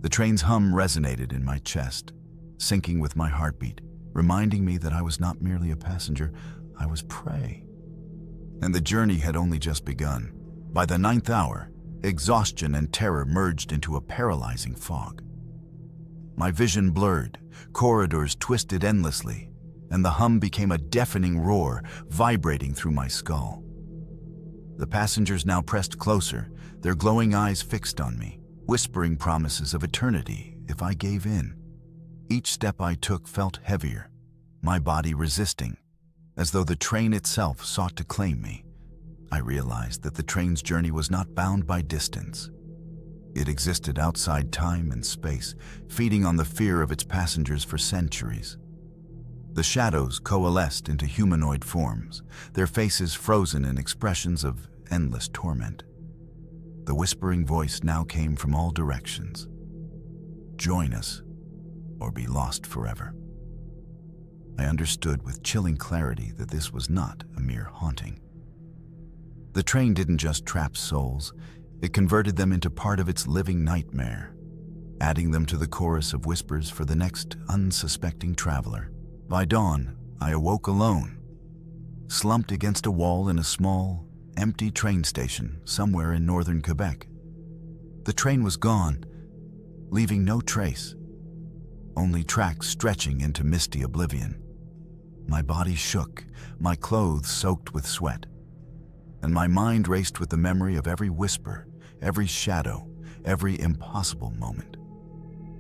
The train's hum resonated in my chest, syncing with my heartbeat, reminding me that I was not merely a passenger, I was prey. And the journey had only just begun. By the 9th hour, exhaustion and terror merged into a paralyzing fog. My vision blurred, corridors twisted endlessly, and the hum became a deafening roar, vibrating through my skull. The passengers now pressed closer, their glowing eyes fixed on me, whispering promises of eternity if I gave in. Each step I took felt heavier, my body resisting, as though the train itself sought to claim me. I realized that the train's journey was not bound by distance. It existed outside time and space, feeding on the fear of its passengers for centuries. The shadows coalesced into humanoid forms, their faces frozen in expressions of endless torment. The whispering voice now came from all directions. Join us, or be lost forever. I understood with chilling clarity that this was not a mere haunting. The train didn't just trap souls, it converted them into part of its living nightmare, adding them to the chorus of whispers for the next unsuspecting traveler. By dawn, I awoke alone, slumped against a wall in a small, empty train station somewhere in northern Quebec. The train was gone, leaving no trace, only tracks stretching into misty oblivion. My body shook, my clothes soaked with sweat, and my mind raced with the memory of every whisper, every shadow, every impossible moment.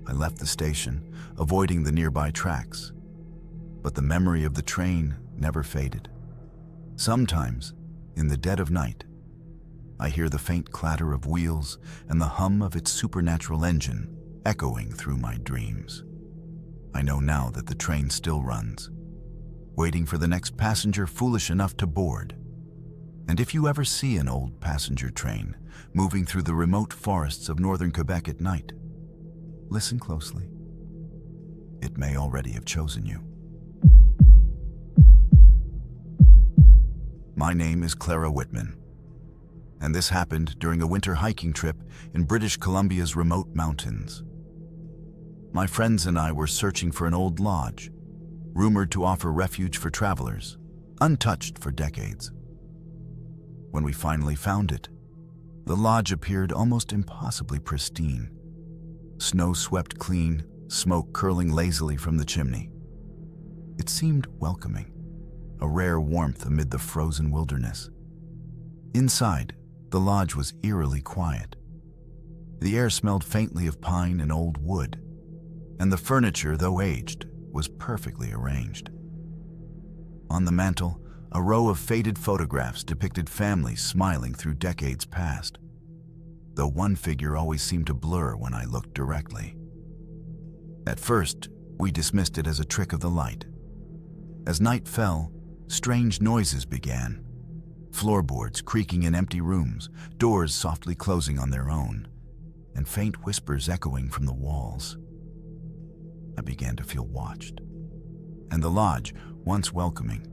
I left the station, avoiding the nearby tracks, but the memory of the train never faded. Sometimes, in the dead of night, I hear the faint clatter of wheels and the hum of its supernatural engine echoing through my dreams. I know now that the train still runs, waiting for the next passenger foolish enough to board. And if you ever see an old passenger train moving through the remote forests of northern Quebec at night, listen closely. It may already have chosen you. My name is Clara Whitman, and this happened during a winter hiking trip in British Columbia's remote mountains. My friends and I were searching for an old lodge, rumored to offer refuge for travelers, untouched for decades. When we finally found it, the lodge appeared almost impossibly pristine. Snow swept clean, smoke curling lazily from the chimney. It seemed welcoming, a rare warmth amid the frozen wilderness. Inside, the lodge was eerily quiet. The air smelled faintly of pine and old wood, and the furniture, though aged, was perfectly arranged. On the mantel, a row of faded photographs depicted families smiling through decades past, though one figure always seemed to blur when I looked directly. At first, we dismissed it as a trick of the light. As night fell, strange noises began. Floorboards creaking in empty rooms, doors softly closing on their own, and faint whispers echoing from the walls. I began to feel watched, and the lodge, once welcoming,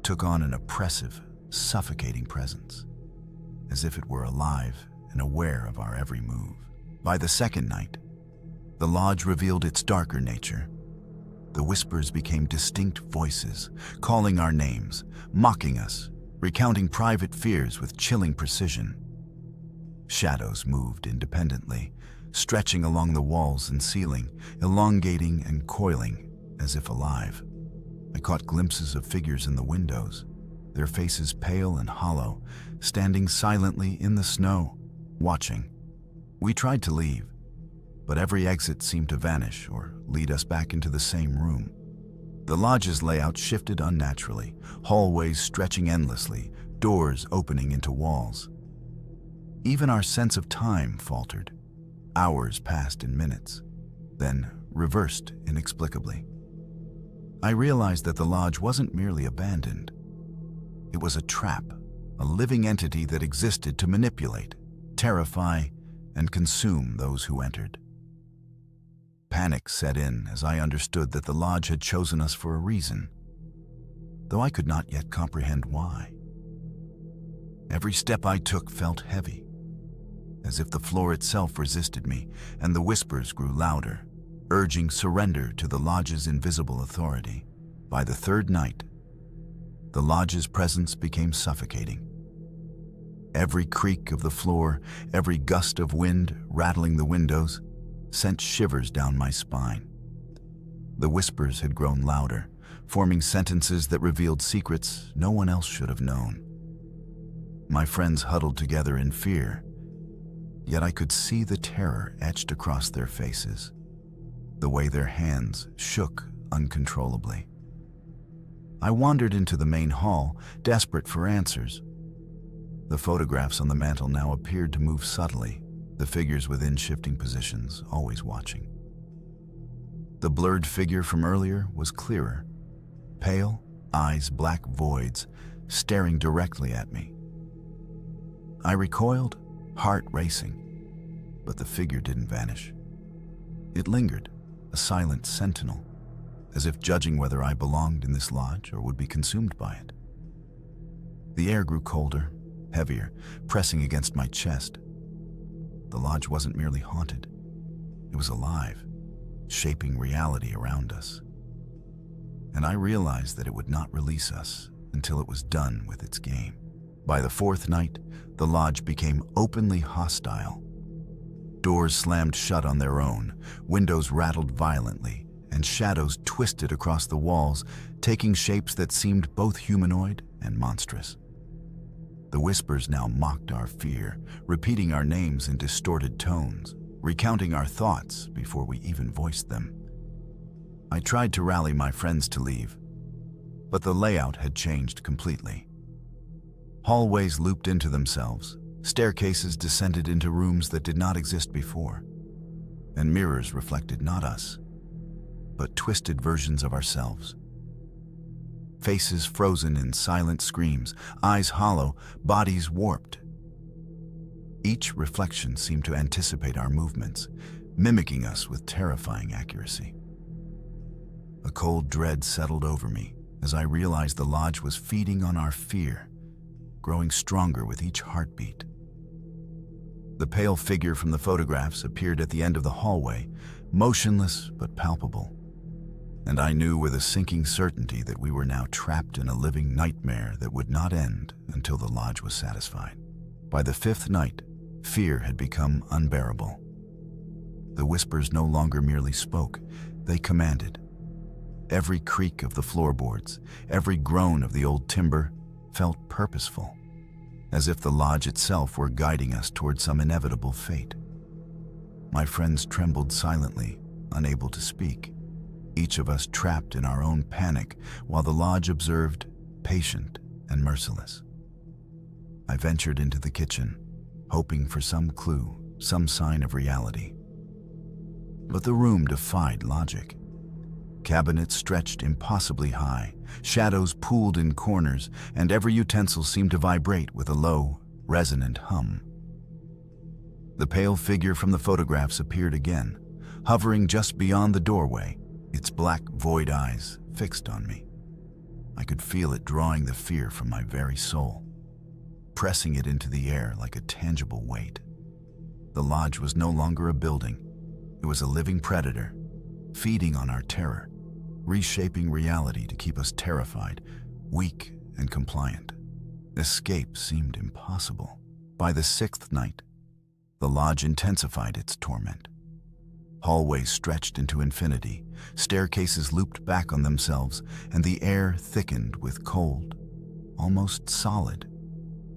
took on an oppressive, suffocating presence, as if it were alive and aware of our every move. By the second night, the lodge revealed its darker nature. The whispers became distinct voices, calling our names, mocking us, recounting private fears with chilling precision. Shadows moved independently, stretching along the walls and ceiling, elongating and coiling as if alive. I caught glimpses of figures in the windows, their faces pale and hollow, standing silently in the snow, watching. We tried to leave, but every exit seemed to vanish or lead us back into the same room. The lodge's layout shifted unnaturally, hallways stretching endlessly, doors opening into walls. Even our sense of time faltered. Hours passed in minutes, then reversed inexplicably. I realized that the lodge wasn't merely abandoned. It was a trap, a living entity that existed to manipulate, terrify, and consume those who entered. Panic set in as I understood that the lodge had chosen us for a reason, though I could not yet comprehend why. Every step I took felt heavy, as if the floor itself resisted me, and the whispers grew louder, urging surrender to the lodge's invisible authority. By the third night, the lodge's presence became suffocating. Every creak of the floor, every gust of wind rattling the windows, sent shivers down my spine. The whispers had grown louder, forming sentences that revealed secrets no one else should have known. My friends huddled together in fear, yet I could see the terror etched across their faces, the way their hands shook uncontrollably. I wandered into the main hall, desperate for answers. The photographs on the mantel now appeared to move subtly, the figures within shifting positions, always watching. The blurred figure from earlier was clearer, pale, eyes black voids, staring directly at me. I recoiled, heart racing, but the figure didn't vanish. It lingered, a silent sentinel, as if judging whether I belonged in this lodge or would be consumed by it. The air grew colder, heavier, pressing against my chest. The lodge wasn't merely haunted. It was alive, shaping reality around us. And I realized that it would not release us until it was done with its game. By the fourth night, the lodge became openly hostile. Doors slammed shut on their own, windows rattled violently, and shadows twisted across the walls, taking shapes that seemed both humanoid and monstrous. The whispers now mocked our fear, repeating our names in distorted tones, recounting our thoughts before we even voiced them. I tried to rally my friends to leave, but the layout had changed completely. Hallways looped into themselves, staircases descended into rooms that did not exist before, and mirrors reflected not us, but twisted versions of ourselves. Faces frozen in silent screams, eyes hollow, bodies warped. Each reflection seemed to anticipate our movements, mimicking us with terrifying accuracy. A cold dread settled over me as I realized the lodge was feeding on our fear, growing stronger with each heartbeat. The pale figure from the photographs appeared at the end of the hallway, motionless but palpable. And I knew with a sinking certainty that we were now trapped in a living nightmare that would not end until the lodge was satisfied. By the fifth night, fear had become unbearable. The whispers no longer merely spoke, they commanded. Every creak of the floorboards, every groan of the old timber felt purposeful, as if the lodge itself were guiding us toward some inevitable fate. My friends trembled silently, unable to speak, each of us trapped in our own panic, while the lodge observed, patient and merciless. I ventured into the kitchen, hoping for some clue, some sign of reality. But the room defied logic. Cabinets stretched impossibly high, shadows pooled in corners, and every utensil seemed to vibrate with a low, resonant hum. The pale figure from the photographs appeared again, hovering just beyond the doorway, its black, void eyes fixed on me. I could feel it drawing the fear from my very soul, pressing it into the air like a tangible weight. The lodge was no longer a building. It was a living predator, feeding on our terror, reshaping reality to keep us terrified, weak, and compliant. Escape seemed impossible. By the sixth night, the lodge intensified its torment. Hallways stretched into infinity, staircases looped back on themselves, and the air thickened with cold, almost solid,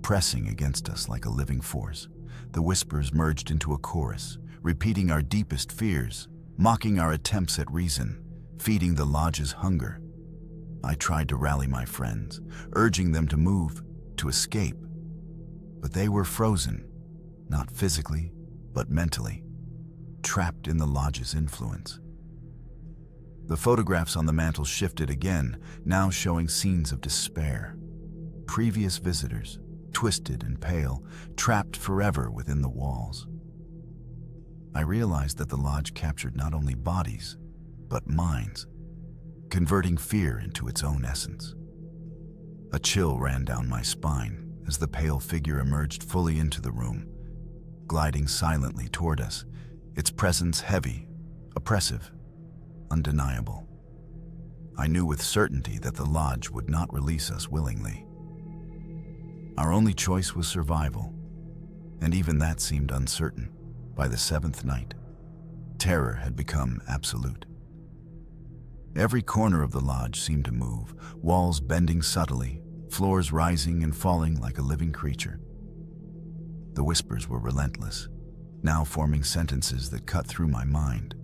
pressing against us like a living force. The whispers merged into a chorus, repeating our deepest fears, mocking our attempts at reason, feeding the lodge's hunger. I tried to rally my friends, urging them to move, to escape, but they were frozen, not physically, but mentally, trapped in the lodge's influence. The photographs on the mantel shifted again, now showing scenes of despair. Previous visitors, twisted and pale, trapped forever within the walls. I realized that the lodge captured not only bodies, but minds, converting fear into its own essence. A chill ran down my spine as the pale figure emerged fully into the room, gliding silently toward us, its presence heavy, oppressive, undeniable. I knew with certainty that the lodge would not release us willingly. Our only choice was survival, and even that seemed uncertain. By the seventh night, terror had become absolute. Every corner of the lodge seemed to move, walls bending subtly, floors rising and falling like a living creature. The whispers were relentless, now forming sentences that cut through my mind.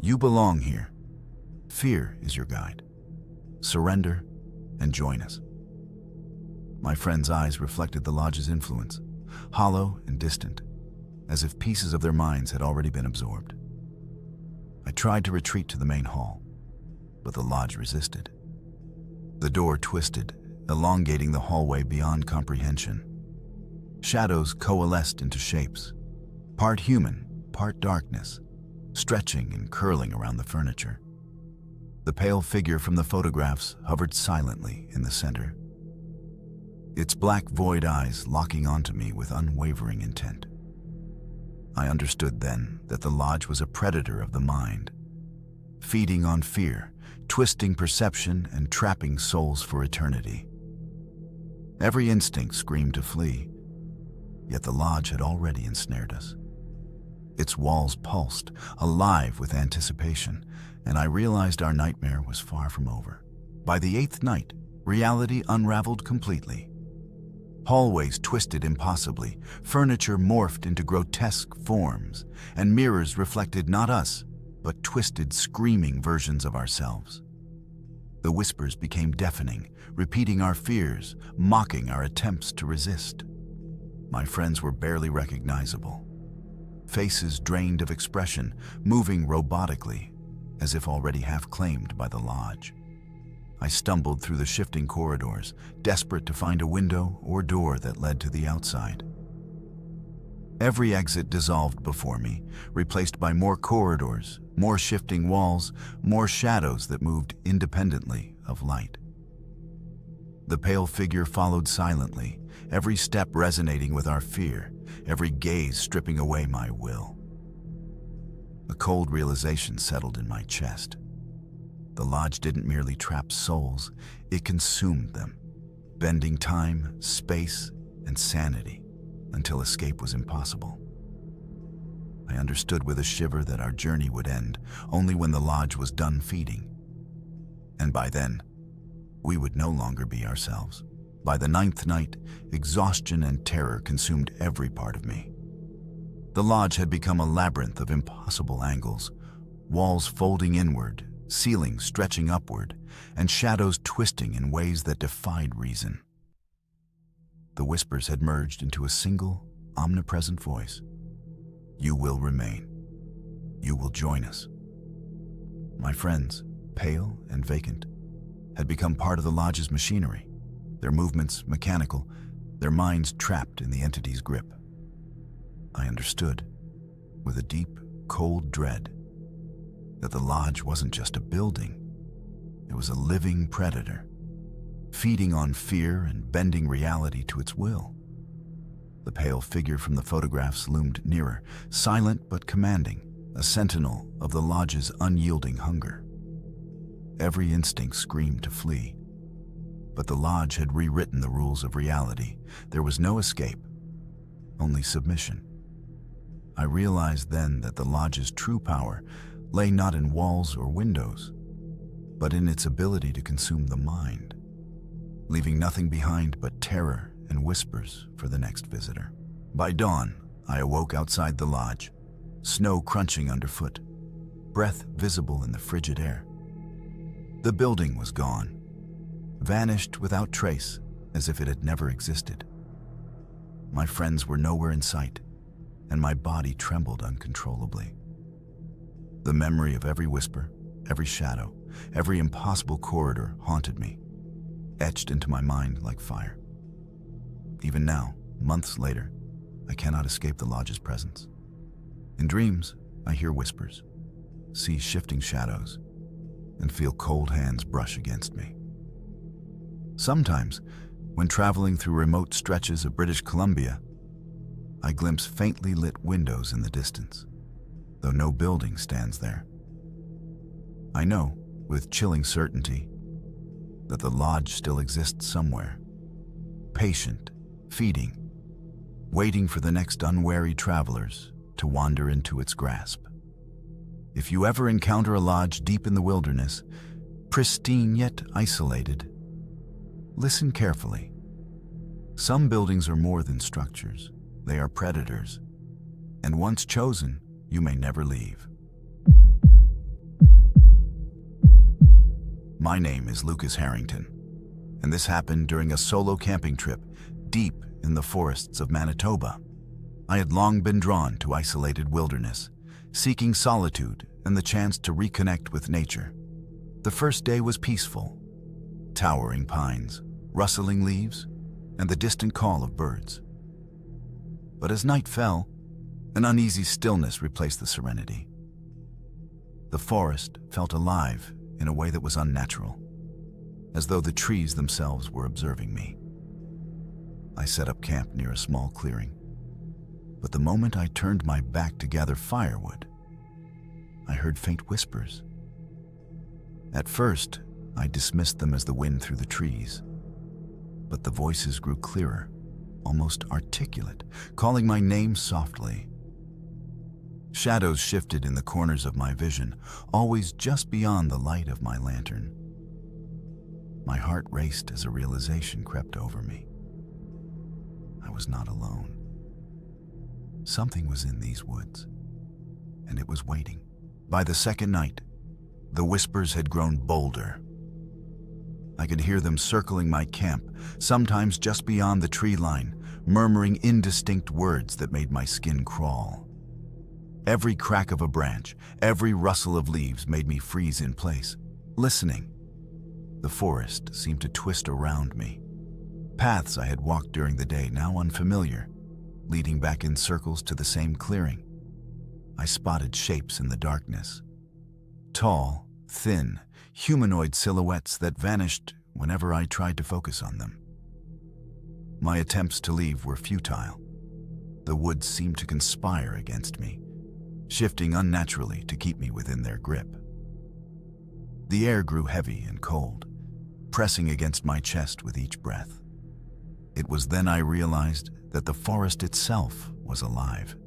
You belong here. Fear is your guide. Surrender and join us. My friend's eyes reflected the lodge's influence, hollow and distant, as if pieces of their minds had already been absorbed. I tried to retreat to the main hall, but the lodge resisted. The door twisted, elongating the hallway beyond comprehension. Shadows coalesced into shapes, part human, part darkness, stretching and curling around the furniture. The pale figure from the photographs hovered silently in the center, its black void eyes locking onto me with unwavering intent. I understood then that the lodge was a predator of the mind, feeding on fear, twisting perception, and trapping souls for eternity. Every instinct screamed to flee, yet the lodge had already ensnared us. Its walls pulsed, alive with anticipation, and I realized our nightmare was far from over. By the 8th night, reality unraveled completely. Hallways twisted impossibly, furniture morphed into grotesque forms, and mirrors reflected not us, but twisted, screaming versions of ourselves. The whispers became deafening, repeating our fears, mocking our attempts to resist. My friends were barely recognizable. Faces drained of expression, moving robotically, as if already half-claimed by the lodge. I stumbled through the shifting corridors, desperate to find a window or door that led to the outside. Every exit dissolved before me, replaced by more corridors, more shifting walls, more shadows that moved independently of light. The pale figure followed silently, every step resonating with our fear, every gaze stripping away my will. A cold realization settled in my chest. The lodge didn't merely trap souls, it consumed them, bending time, space, and sanity until escape was impossible. I understood with a shiver that our journey would end only when the lodge was done feeding. And by then, we would no longer be ourselves. By the 9th night, exhaustion and terror consumed every part of me. The lodge had become a labyrinth of impossible angles, walls folding inward, ceilings stretching upward, and shadows twisting in ways that defied reason. The whispers had merged into a single, omnipresent voice. You will remain. You will join us. My friends, pale and vacant, had become part of the lodge's machinery, their movements mechanical, their minds trapped in the entity's grip. I understood, with a deep, cold dread, that the lodge wasn't just a building, it was a living predator, feeding on fear and bending reality to its will. The pale figure from the photographs loomed nearer, silent but commanding, a sentinel of the lodge's unyielding hunger. Every instinct screamed to flee, but the lodge had rewritten the rules of reality. There was no escape, only submission. I realized then that the lodge's true power lay not in walls or windows, but in its ability to consume the mind, leaving nothing behind but terror and whispers for the next visitor. By dawn, I awoke outside the lodge, snow crunching underfoot, breath visible in the frigid air. The building was gone, vanished without trace, as if it had never existed. My friends were nowhere in sight, and my body trembled uncontrollably. The memory of every whisper, every shadow, every impossible corridor haunted me, etched into my mind like fire. Even now, months later, I cannot escape the lodge's presence. In dreams, I hear whispers, see shifting shadows, and feel cold hands brush against me. Sometimes, when traveling through remote stretches of British Columbia, I glimpse faintly lit windows in the distance, though no building stands there. I know, with chilling certainty, that the lodge still exists somewhere, patient, feeding, waiting for the next unwary travelers to to wander into its grasp. If you ever encounter a lodge deep in the wilderness, pristine yet isolated, listen carefully. Some buildings are more than structures. They are predators. And once chosen, you may never leave. My name is Lucas Harrington, and this happened during a solo camping trip deep in the forests of Manitoba. I had long been drawn to isolated wilderness, seeking solitude and the chance to reconnect with nature. The first day was peaceful. Towering pines, rustling leaves, and the distant call of birds. But as night fell, an uneasy stillness replaced the serenity. The forest felt alive in a way that was unnatural, as though the trees themselves were observing me. I set up camp near a small clearing, but the moment I turned my back to gather firewood, I heard faint whispers. At first, I dismissed them as the wind through the trees, but the voices grew clearer, almost articulate, calling my name softly. Shadows shifted in the corners of my vision, always just beyond the light of my lantern. My heart raced as a realization crept over me. I was not alone. Something was in these woods, and it was waiting. By the second night, the whispers had grown bolder. I could hear them circling my camp, sometimes just beyond the tree line, murmuring indistinct words that made my skin crawl. Every crack of a branch, every rustle of leaves made me freeze in place, listening. The forest seemed to twist around me. Paths I had walked during the day, now unfamiliar, leading back in circles to the same clearing. I spotted shapes in the darkness. Tall, thin, humanoid silhouettes that vanished whenever I tried to focus on them. My attempts to leave were futile. The woods seemed to conspire against me, shifting unnaturally to keep me within their grip. The air grew heavy and cold, pressing against my chest with each breath. It was then I realized that the forest itself was alive,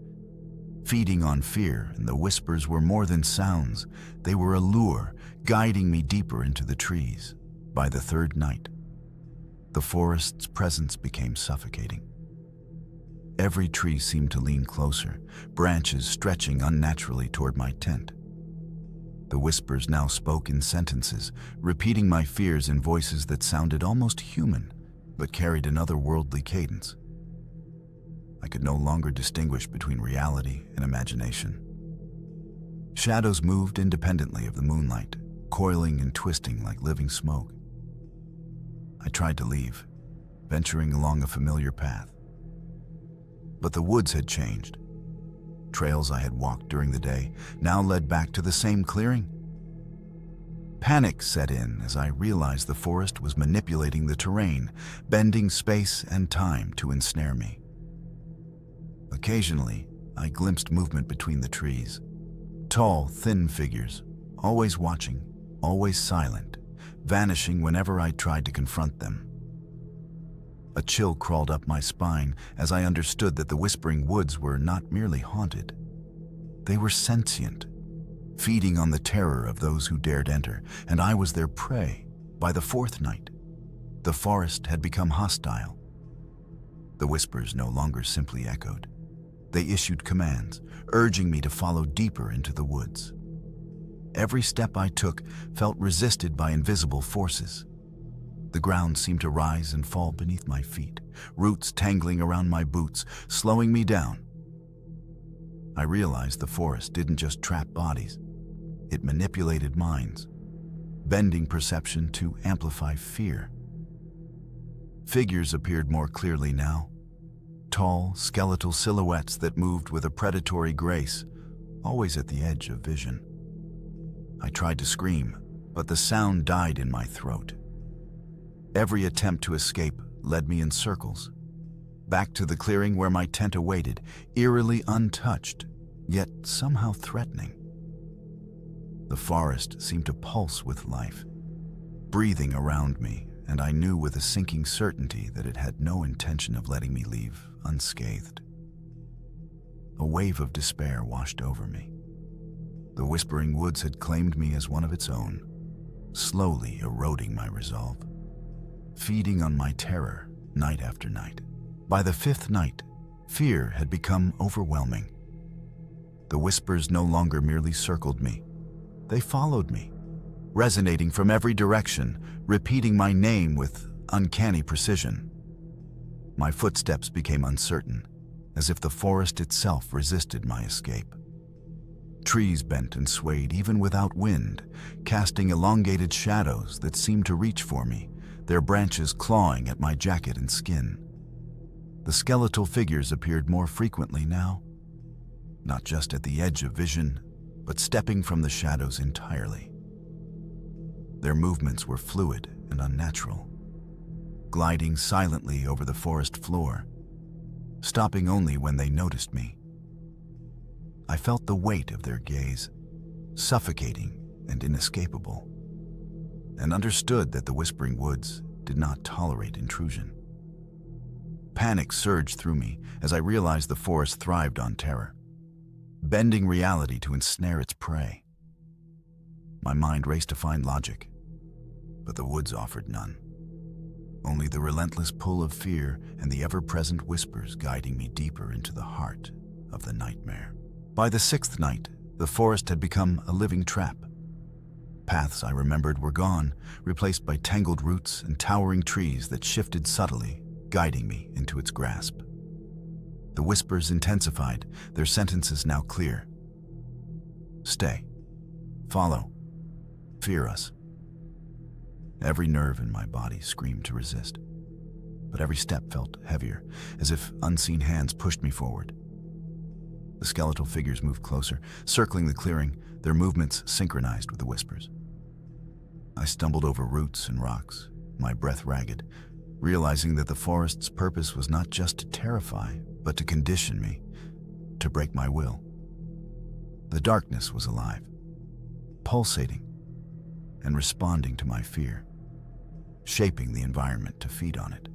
feeding on fear, and the whispers were more than sounds. They were a lure, guiding me deeper into the trees. By the third night, the forest's presence became suffocating. Every tree seemed to lean closer, branches stretching unnaturally toward my tent. The whispers now spoke in sentences, repeating my fears in voices that sounded almost human, but carried an otherworldly cadence. I could no longer distinguish between reality and imagination. Shadows moved independently of the moonlight, coiling and twisting like living smoke. I tried to leave, venturing along a familiar path. But the woods had changed. Trails I had walked during the day now led back to the same clearing. Panic set in as I realized the forest was manipulating the terrain, bending space and time to ensnare me. Occasionally, I glimpsed movement between the trees. Tall, thin figures, always watching, always silent, vanishing whenever I tried to confront them. A chill crawled up my spine as I understood that the whispering woods were not merely haunted. They were sentient, feeding on the terror of those who dared enter, and I was their prey. By the fourth night, the forest had become hostile. The whispers no longer simply echoed. They issued commands, urging me to follow deeper into the woods. Every step I took felt resisted by invisible forces. The ground seemed to rise and fall beneath my feet, roots tangling around my boots, slowing me down. I realized the forest didn't just trap bodies. It manipulated minds, bending perception to amplify fear. Figures appeared more clearly now. Tall, skeletal silhouettes that moved with a predatory grace, always at the edge of vision. I tried to scream, but the sound died in my throat. Every attempt to escape led me in circles, back to the clearing where my tent awaited, eerily untouched, yet somehow threatening. The forest seemed to pulse with life, breathing around me, and I knew with a sinking certainty that it had no intention of letting me leave unscathed. a wave of despair washed over me. The Whispering Woods had claimed me as one of its own, slowly eroding my resolve, feeding on my terror night after night. By the fifth night, fear had become overwhelming. The whispers no longer merely circled me. They followed me, resonating from every direction, repeating my name with uncanny precision. My footsteps became uncertain, as if the forest itself resisted my escape. Trees bent and swayed even without wind, casting elongated shadows that seemed to reach for me, their branches clawing at my jacket and skin. The skeletal figures appeared more frequently now, not just at the edge of vision, but stepping from the shadows entirely. Their movements were fluid and unnatural, gliding silently over the forest floor, stopping only when they noticed me. I felt the weight of their gaze, suffocating and inescapable, and understood that the Whispering Woods did not tolerate intrusion. Panic surged through me as I realized the forest thrived on terror, bending reality to ensnare its prey. My mind raced to find logic, but the woods offered none. Only the relentless pull of fear and the ever-present whispers guiding me deeper into the heart of the nightmare. By the sixth night, the forest had become a living trap. Paths I remembered were gone, replaced by tangled roots and towering trees that shifted subtly, guiding me into its grasp. The whispers intensified, their sentences now clear. Stay. Follow. Fear us. Every nerve in my body screamed to resist, but every step felt heavier, as if unseen hands pushed me forward. The skeletal figures moved closer, circling the clearing, their movements synchronized with the whispers. I stumbled over roots and rocks, my breath ragged, realizing that the forest's purpose was not just to terrify, but to condition me, to break my will. The darkness was alive, pulsating, and responding to my fear, shaping the environment to feed on it.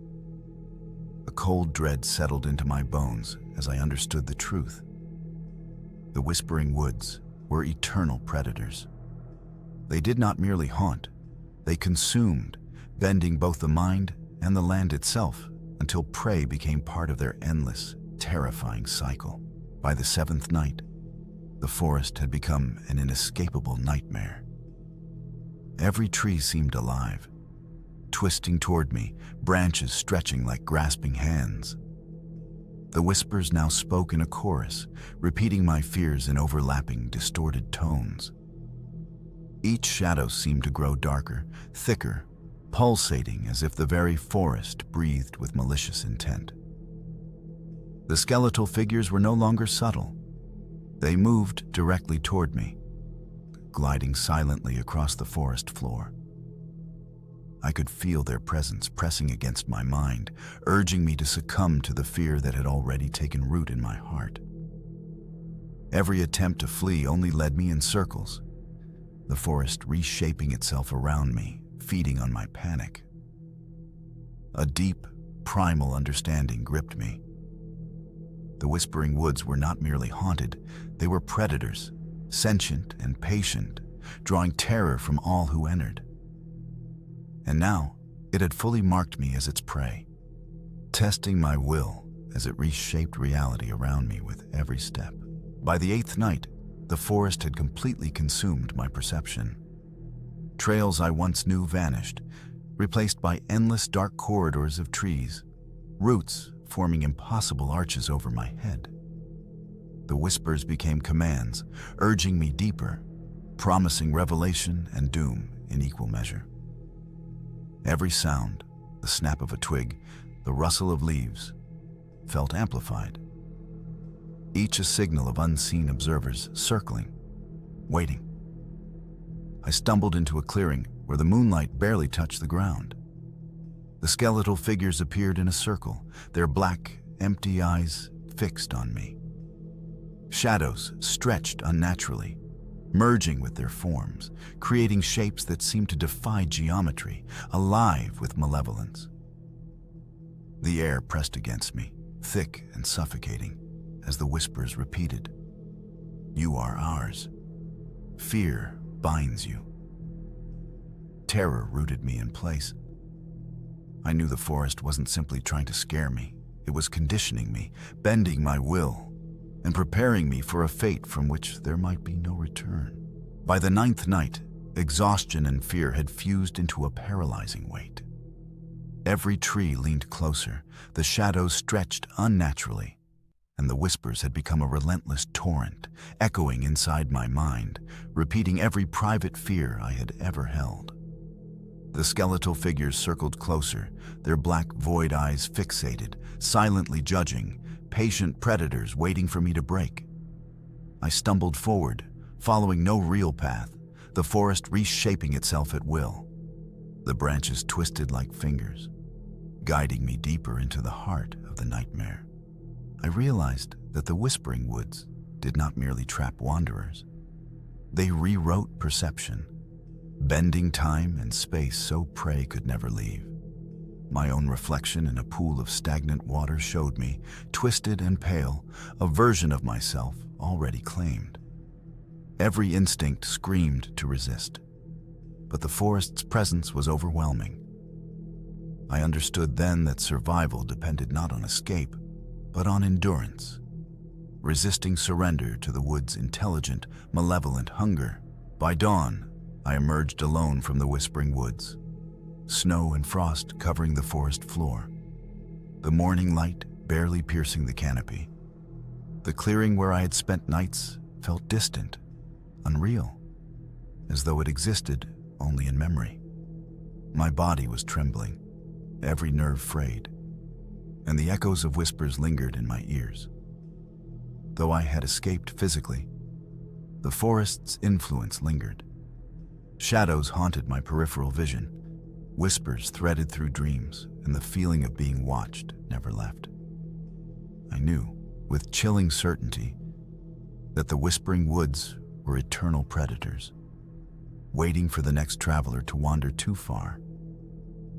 A cold dread settled into my bones as I understood the truth. The Whispering Woods were eternal predators. They did not merely haunt, they consumed, bending both the mind and the land itself until prey became part of their endless, terrifying cycle. By the seventh night, the forest had become an inescapable nightmare. Every tree seemed alive, twisting toward me, branches stretching like grasping hands. The whispers now spoke in a chorus, repeating my fears in overlapping, distorted tones. Each shadow seemed to grow darker, thicker, pulsating as if the very forest breathed with malicious intent. The skeletal figures were no longer subtle. They moved directly toward me, gliding silently across the forest floor. I could feel their presence pressing against my mind, urging me to succumb to the fear that had already taken root in my heart. Every attempt to flee only led me in circles, the forest reshaping itself around me, feeding on my panic. A deep, primal understanding gripped me. The Whispering Woods were not merely haunted, they were predators, sentient and patient, drawing terror from all who entered. And now, it had fully marked me as its prey, testing my will as it reshaped reality around me with every step. By the eighth night, the forest had completely consumed my perception. Trails I once knew vanished, replaced by endless dark corridors of trees, roots forming impossible arches over my head. The whispers became commands, urging me deeper, promising revelation and doom in equal measure. Every sound, the snap of a twig, the rustle of leaves, felt amplified. Each a signal of unseen observers circling, waiting. I stumbled into a clearing where the moonlight barely touched the ground. The skeletal figures appeared in a circle, their black, empty eyes fixed on me. Shadows stretched unnaturally, merging with their forms, creating shapes that seemed to defy geometry, alive with malevolence. The air pressed against me, thick and suffocating, as the whispers repeated, "You are ours." Fear binds you. Terror rooted me in place. I knew the forest wasn't simply trying to scare me. It was conditioning me, bending my will, and preparing me for a fate from which there might be no return. By the 9th night, exhaustion and fear had fused into a paralyzing weight. Every tree leaned closer, the shadows stretched unnaturally, and the whispers had become a relentless torrent, echoing inside my mind, repeating every private fear I had ever held. The skeletal figures circled closer, their black void eyes fixated, silently judging, patient predators waiting for me to break. I stumbled forward, following no real path, the forest reshaping itself at will. The branches twisted like fingers, guiding me deeper into the heart of the nightmare. I realized that the Whispering Woods did not merely trap wanderers. They rewrote perception, bending time and space so prey could never leave. My own reflection in a pool of stagnant water showed me, twisted and pale, a version of myself already claimed. Every instinct screamed to resist, but the forest's presence was overwhelming. I understood then that survival depended not on escape, but on endurance, resisting surrender to the wood's intelligent, malevolent hunger. By dawn, I emerged alone from the Whispering Woods, snow and frost covering the forest floor, the morning light barely piercing the canopy. The clearing where I had spent nights felt distant, unreal, as though it existed only in memory. My body was trembling, every nerve frayed, and the echoes of whispers lingered in my ears. Though I had escaped physically, the forest's influence lingered. Shadows haunted my peripheral vision, whispers threaded through dreams, and the feeling of being watched never left. I knew, with chilling certainty, that the Whispering Woods were eternal predators, waiting for the next traveler to wander too far,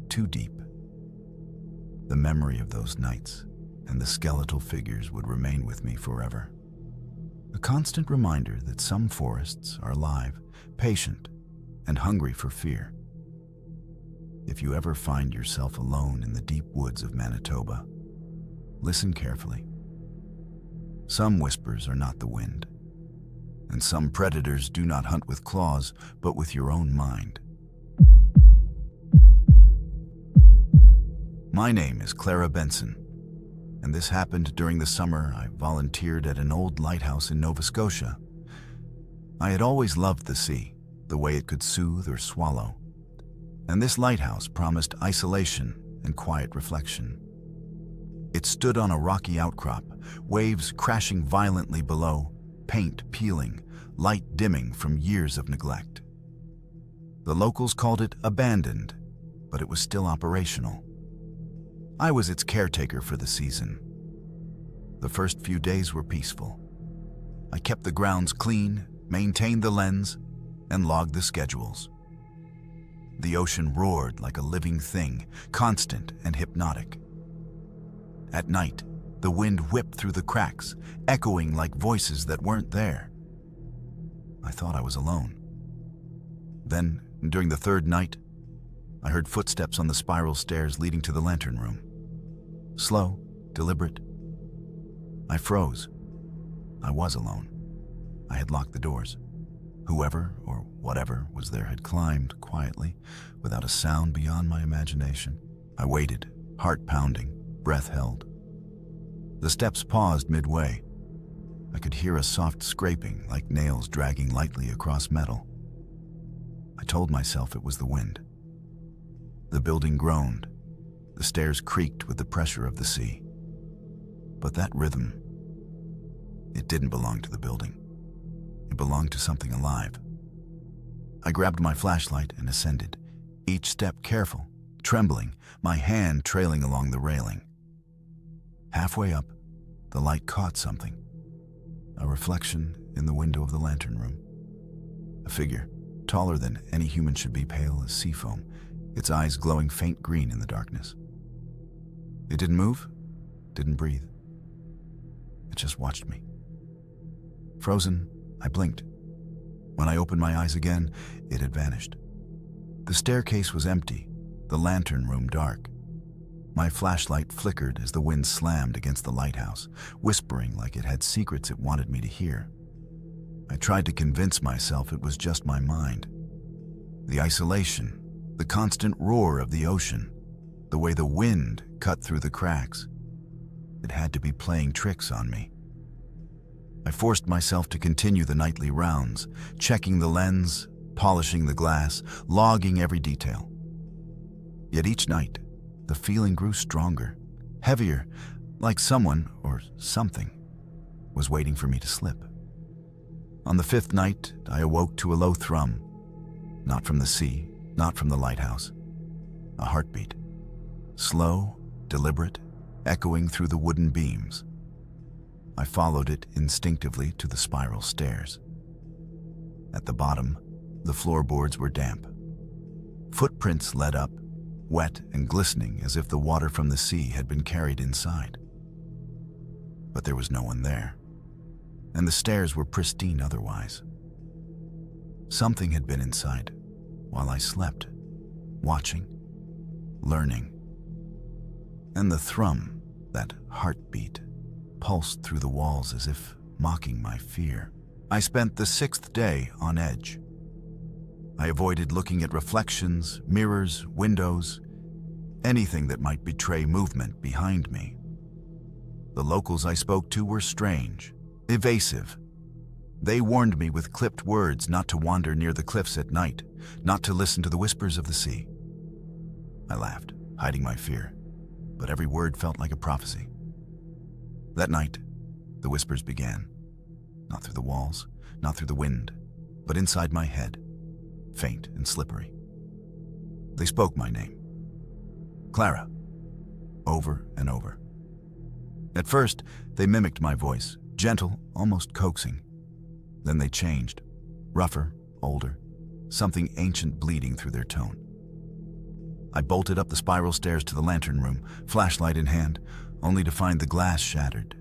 too deep. The memory of those nights and the skeletal figures would remain with me forever. A constant reminder that some forests are alive, patient, and hungry for fear. If you ever find yourself alone in the deep woods of Manitoba, listen carefully. Some whispers are not the wind, and some predators do not hunt with claws, but with your own mind. My name is Clara Benson, and this happened during the summer I volunteered at an old lighthouse in Nova Scotia. I had always loved the sea, the way it could soothe or swallow, and this lighthouse promised isolation and quiet reflection. It stood on a rocky outcrop, waves crashing violently below, paint peeling, light dimming from years of neglect. The locals called it abandoned, but it was still operational. I was its caretaker for the season. The first few days were peaceful. I kept the grounds clean, maintained the lens, and logged the schedules. The ocean roared like a living thing, constant and hypnotic. At night, the wind whipped through the cracks, echoing like voices that weren't there. I thought I was alone. Then, during the third night, I heard footsteps on the spiral stairs leading to the lantern room. Slow, deliberate. I froze. I was alone. I had locked the doors. Whoever or whatever was there had climbed quietly, without a sound beyond my imagination. I waited, heart pounding, breath held. The steps paused midway. I could hear a soft scraping, like nails dragging lightly across metal. I told myself it was the wind. The building groaned. The stairs creaked with the pressure of the sea. But that rhythm, it didn't belong to the building. It belonged to something alive. I grabbed my flashlight and ascended, each step careful, trembling, my hand trailing along the railing. Halfway up, the light caught something. A reflection in the window of the lantern room. A figure, taller than any human should be, pale as sea foam, its eyes glowing faint green in the darkness. It didn't move, didn't breathe. It just watched me. Frozen, I blinked. When I opened my eyes again, it had vanished. The staircase was empty, the lantern room dark. My flashlight flickered as the wind slammed against the lighthouse, whispering like it had secrets it wanted me to hear. I tried to convince myself it was just my mind. The isolation, the constant roar of the ocean, the way the wind cut through the cracks. It had to be playing tricks on me. I forced myself to continue the nightly rounds, checking the lens, polishing the glass, logging every detail. Yet each night, the feeling grew stronger, heavier, like someone, or something, was waiting for me to slip. On the fifth night, I awoke to a low thrum, not from the sea, not from the lighthouse. A heartbeat, slow, deliberate, echoing through the wooden beams. I followed it instinctively to the spiral stairs. At the bottom, the floorboards were damp. Footprints led up, wet and glistening as if the water from the sea had been carried inside. But there was no one there, and the stairs were pristine otherwise. Something had been inside while I slept, watching, learning. And the thrum, that heartbeat, pulsed through the walls as if mocking my fear. I spent the sixth day on edge. I avoided looking at reflections, mirrors, windows, anything that might betray movement behind me. The locals I spoke to were strange, evasive. They warned me with clipped words not to wander near the cliffs at night, not to listen to the whispers of the sea. I laughed, hiding my fear, but every word felt like a prophecy. That night, the whispers began, not through the walls, not through the wind, but inside my head, faint and slippery. They spoke my name, Clara, over and over. At first, they mimicked my voice, gentle, almost coaxing. Then they changed, rougher, older, something ancient bleeding through their tone. I bolted up the spiral stairs to the lantern room, flashlight in hand, only to find the glass shattered,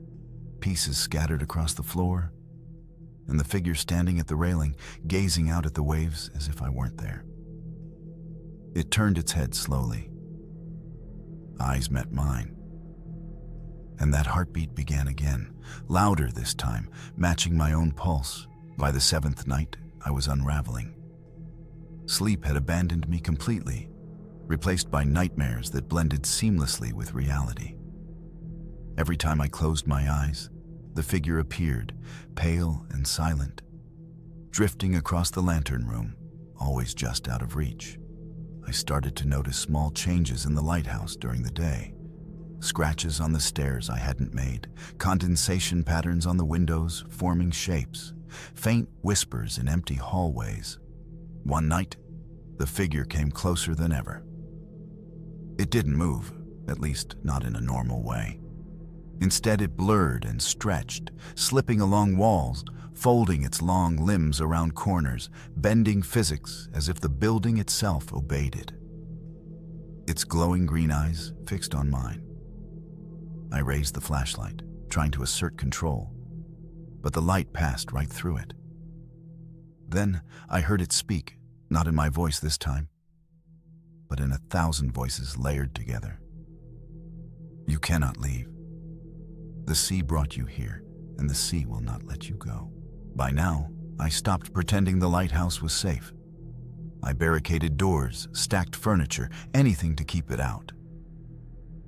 pieces scattered across the floor, and the figure standing at the railing, gazing out at the waves as if I weren't there. It turned its head slowly. Eyes met mine. And that heartbeat began again, louder this time, matching my own pulse. By the seventh night, I was unraveling. Sleep had abandoned me completely, replaced by nightmares that blended seamlessly with reality. Every time I closed my eyes, the figure appeared, pale and silent, drifting across the lantern room, always just out of reach. I started to notice small changes in the lighthouse during the day. Scratches on the stairs I hadn't made, condensation patterns on the windows forming shapes, faint whispers in empty hallways. One night, the figure came closer than ever. It didn't move, at least not in a normal way. Instead, it blurred and stretched, slipping along walls, folding its long limbs around corners, bending physics as if the building itself obeyed it. Its glowing green eyes fixed on mine. I raised the flashlight, trying to assert control, but the light passed right through it. Then I heard it speak, not in my voice this time, but in 1,000 voices layered together. You cannot leave. The sea brought you here, and the sea will not let you go. By now, I stopped pretending the lighthouse was safe. I barricaded doors, stacked furniture, anything to keep it out.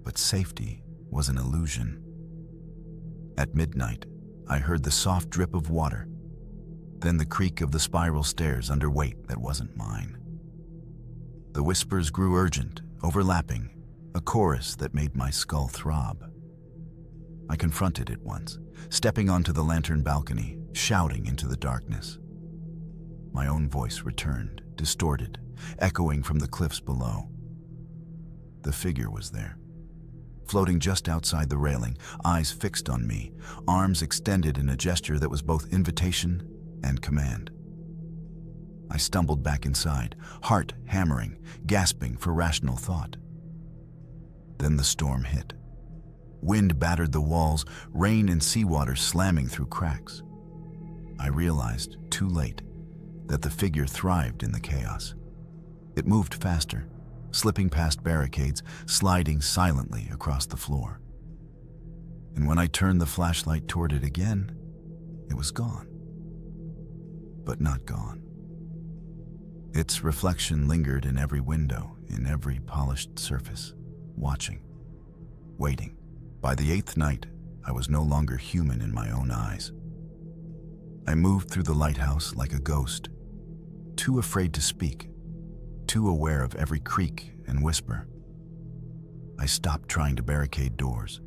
But safety was an illusion. At midnight, I heard the soft drip of water, then the creak of the spiral stairs under weight that wasn't mine. The whispers grew urgent, overlapping, a chorus that made my skull throb. I confronted it once, stepping onto the lantern balcony, shouting into the darkness. My own voice returned, distorted, echoing from the cliffs below. The figure was there, floating just outside the railing, eyes fixed on me, arms extended in a gesture that was both invitation and command. I stumbled back inside, heart hammering, gasping for rational thought. Then the storm hit. Wind battered the walls, rain and seawater slamming through cracks. I realized, too late, that the figure thrived in the chaos. It moved faster, slipping past barricades, sliding silently across the floor. And when I turned the flashlight toward it again, it was gone. But not gone. Its reflection lingered in every window, in every polished surface, watching, waiting. By the 8th night, I was no longer human in my own eyes. I moved through the lighthouse like a ghost, too afraid to speak, too aware of every creak and whisper. I stopped trying to barricade doors.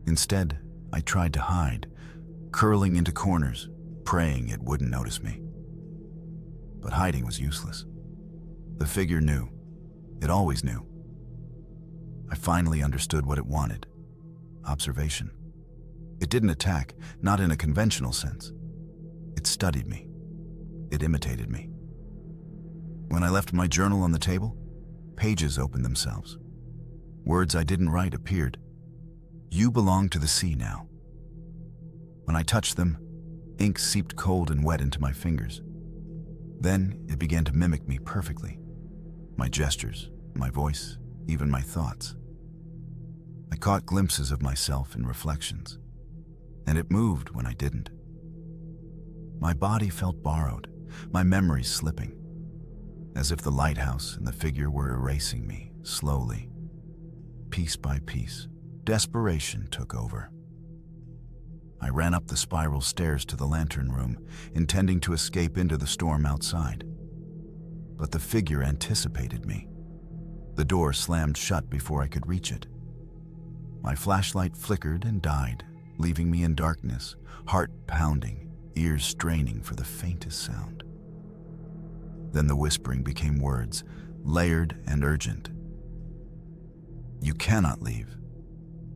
Instead, I tried to hide, curling into corners, praying it wouldn't notice me. But hiding was useless. The figure knew. It always knew. I finally understood what it wanted. Observation. It didn't attack, not in a conventional sense. It studied me. It imitated me. When I left my journal on the table, pages opened themselves. Words I didn't write appeared. You belong to the sea now. When I touched them, ink seeped cold and wet into my fingers. Then it began to mimic me perfectly. My gestures, my voice, even my thoughts. I caught glimpses of myself in reflections, and it moved when I didn't. My body felt borrowed, my memories slipping, as if the lighthouse and the figure were erasing me, slowly. Piece by piece, desperation took over. I ran up the spiral stairs to the lantern room, intending to escape into the storm outside. But the figure anticipated me. The door slammed shut before I could reach it. My flashlight flickered and died, leaving me in darkness, heart pounding, ears straining for the faintest sound. Then the whispering became words, layered and urgent. You cannot leave.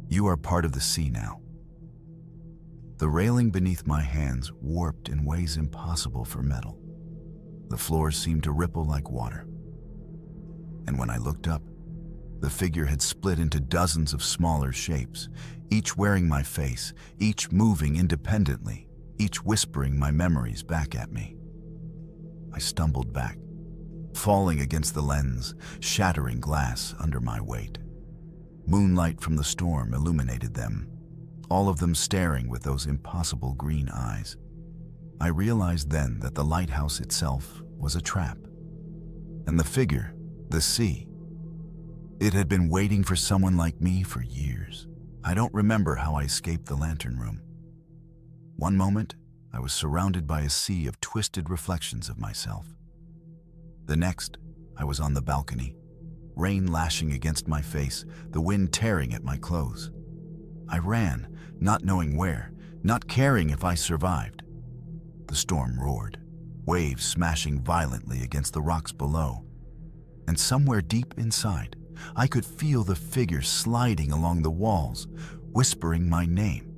You are part of the sea now. The railing beneath my hands warped in ways impossible for metal. The floor seemed to ripple like water. And when I looked up, the figure had split into dozens of smaller shapes, each wearing my face, each moving independently, each whispering my memories back at me. I stumbled back, falling against the lens, shattering glass under my weight. Moonlight from the storm illuminated them, all of them staring with those impossible green eyes. I realized then that the lighthouse itself was a trap. And the figure, the sea, it had been waiting for someone like me for years. I don't remember how I escaped the lantern room. One moment, I was surrounded by a sea of twisted reflections of myself. The next, I was on the balcony, rain lashing against my face, the wind tearing at my clothes. I ran, not knowing where, not caring if I survived. The storm roared, waves smashing violently against the rocks below. And somewhere deep inside, I could feel the figure sliding along the walls, whispering my name.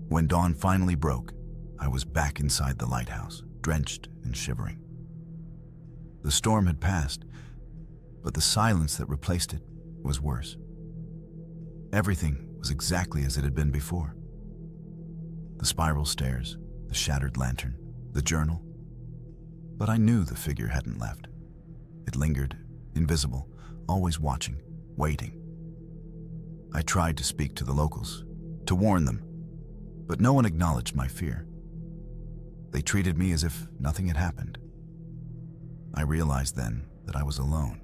When dawn finally broke, I was back inside the lighthouse, drenched and shivering. The storm had passed, but the silence that replaced it was worse. Everything was exactly as it had been before. The spiral stairs, the shattered lantern, the journal. But I knew the figure hadn't left. It lingered, invisible, always watching, waiting. I tried to speak to the locals, to warn them, but no one acknowledged my fear. They treated me as if nothing had happened. I realized then that I was alone,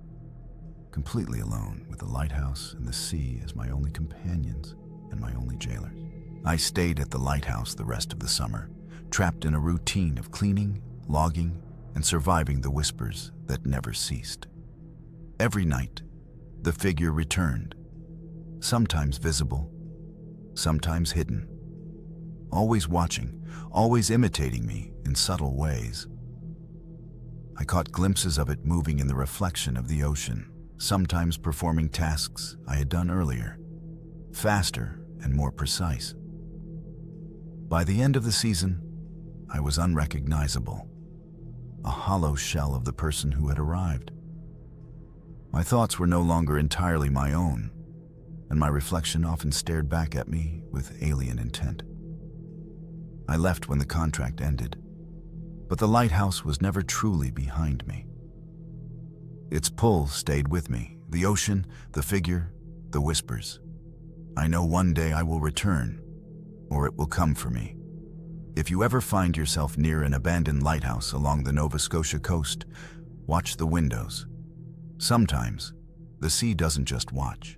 completely alone, with the lighthouse and the sea as my only companions and my only jailers. I stayed at the lighthouse the rest of the summer, trapped in a routine of cleaning, logging, and surviving the whispers that never ceased. Every night, the figure returned, sometimes visible, sometimes hidden, always watching, always imitating me in subtle ways. I caught glimpses of it moving in the reflection of the ocean, sometimes performing tasks I had done earlier, faster and more precise. By the end of the season, I was unrecognizable, a hollow shell of the person who had arrived. My thoughts were no longer entirely my own. and my reflection often stared back at me with alien intent. I left when the contract ended, but the lighthouse was never truly behind me. Its pull stayed with me, the ocean, the figure, the whispers. I know one day I will return, or it will come for me. If you ever find yourself near an abandoned lighthouse along the Nova Scotia coast, watch the windows. Sometimes, the sea doesn't just watch.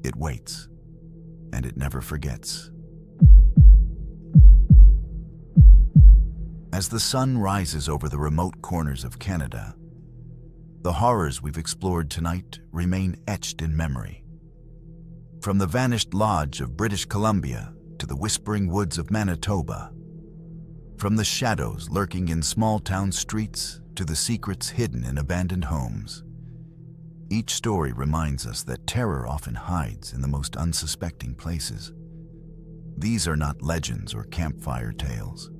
It waits, and it never forgets. As the sun rises over the remote corners of Canada, the horrors we've explored tonight remain etched in memory. From the vanished lodge of British Columbia to the whispering woods of Manitoba, from the shadows lurking in small-town streets to the secrets hidden in abandoned homes, each story reminds us that terror often hides in the most unsuspecting places. These are not legends or campfire tales.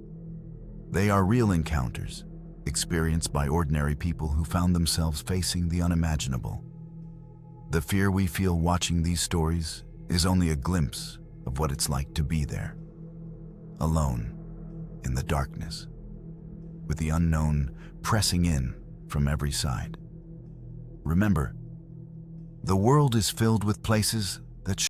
They are real encounters, experienced by ordinary people who found themselves facing the unimaginable. The fear we feel watching these stories is only a glimpse of what it's like to be there, alone, in the darkness, with the unknown pressing in from every side. Remember, the world is filled with places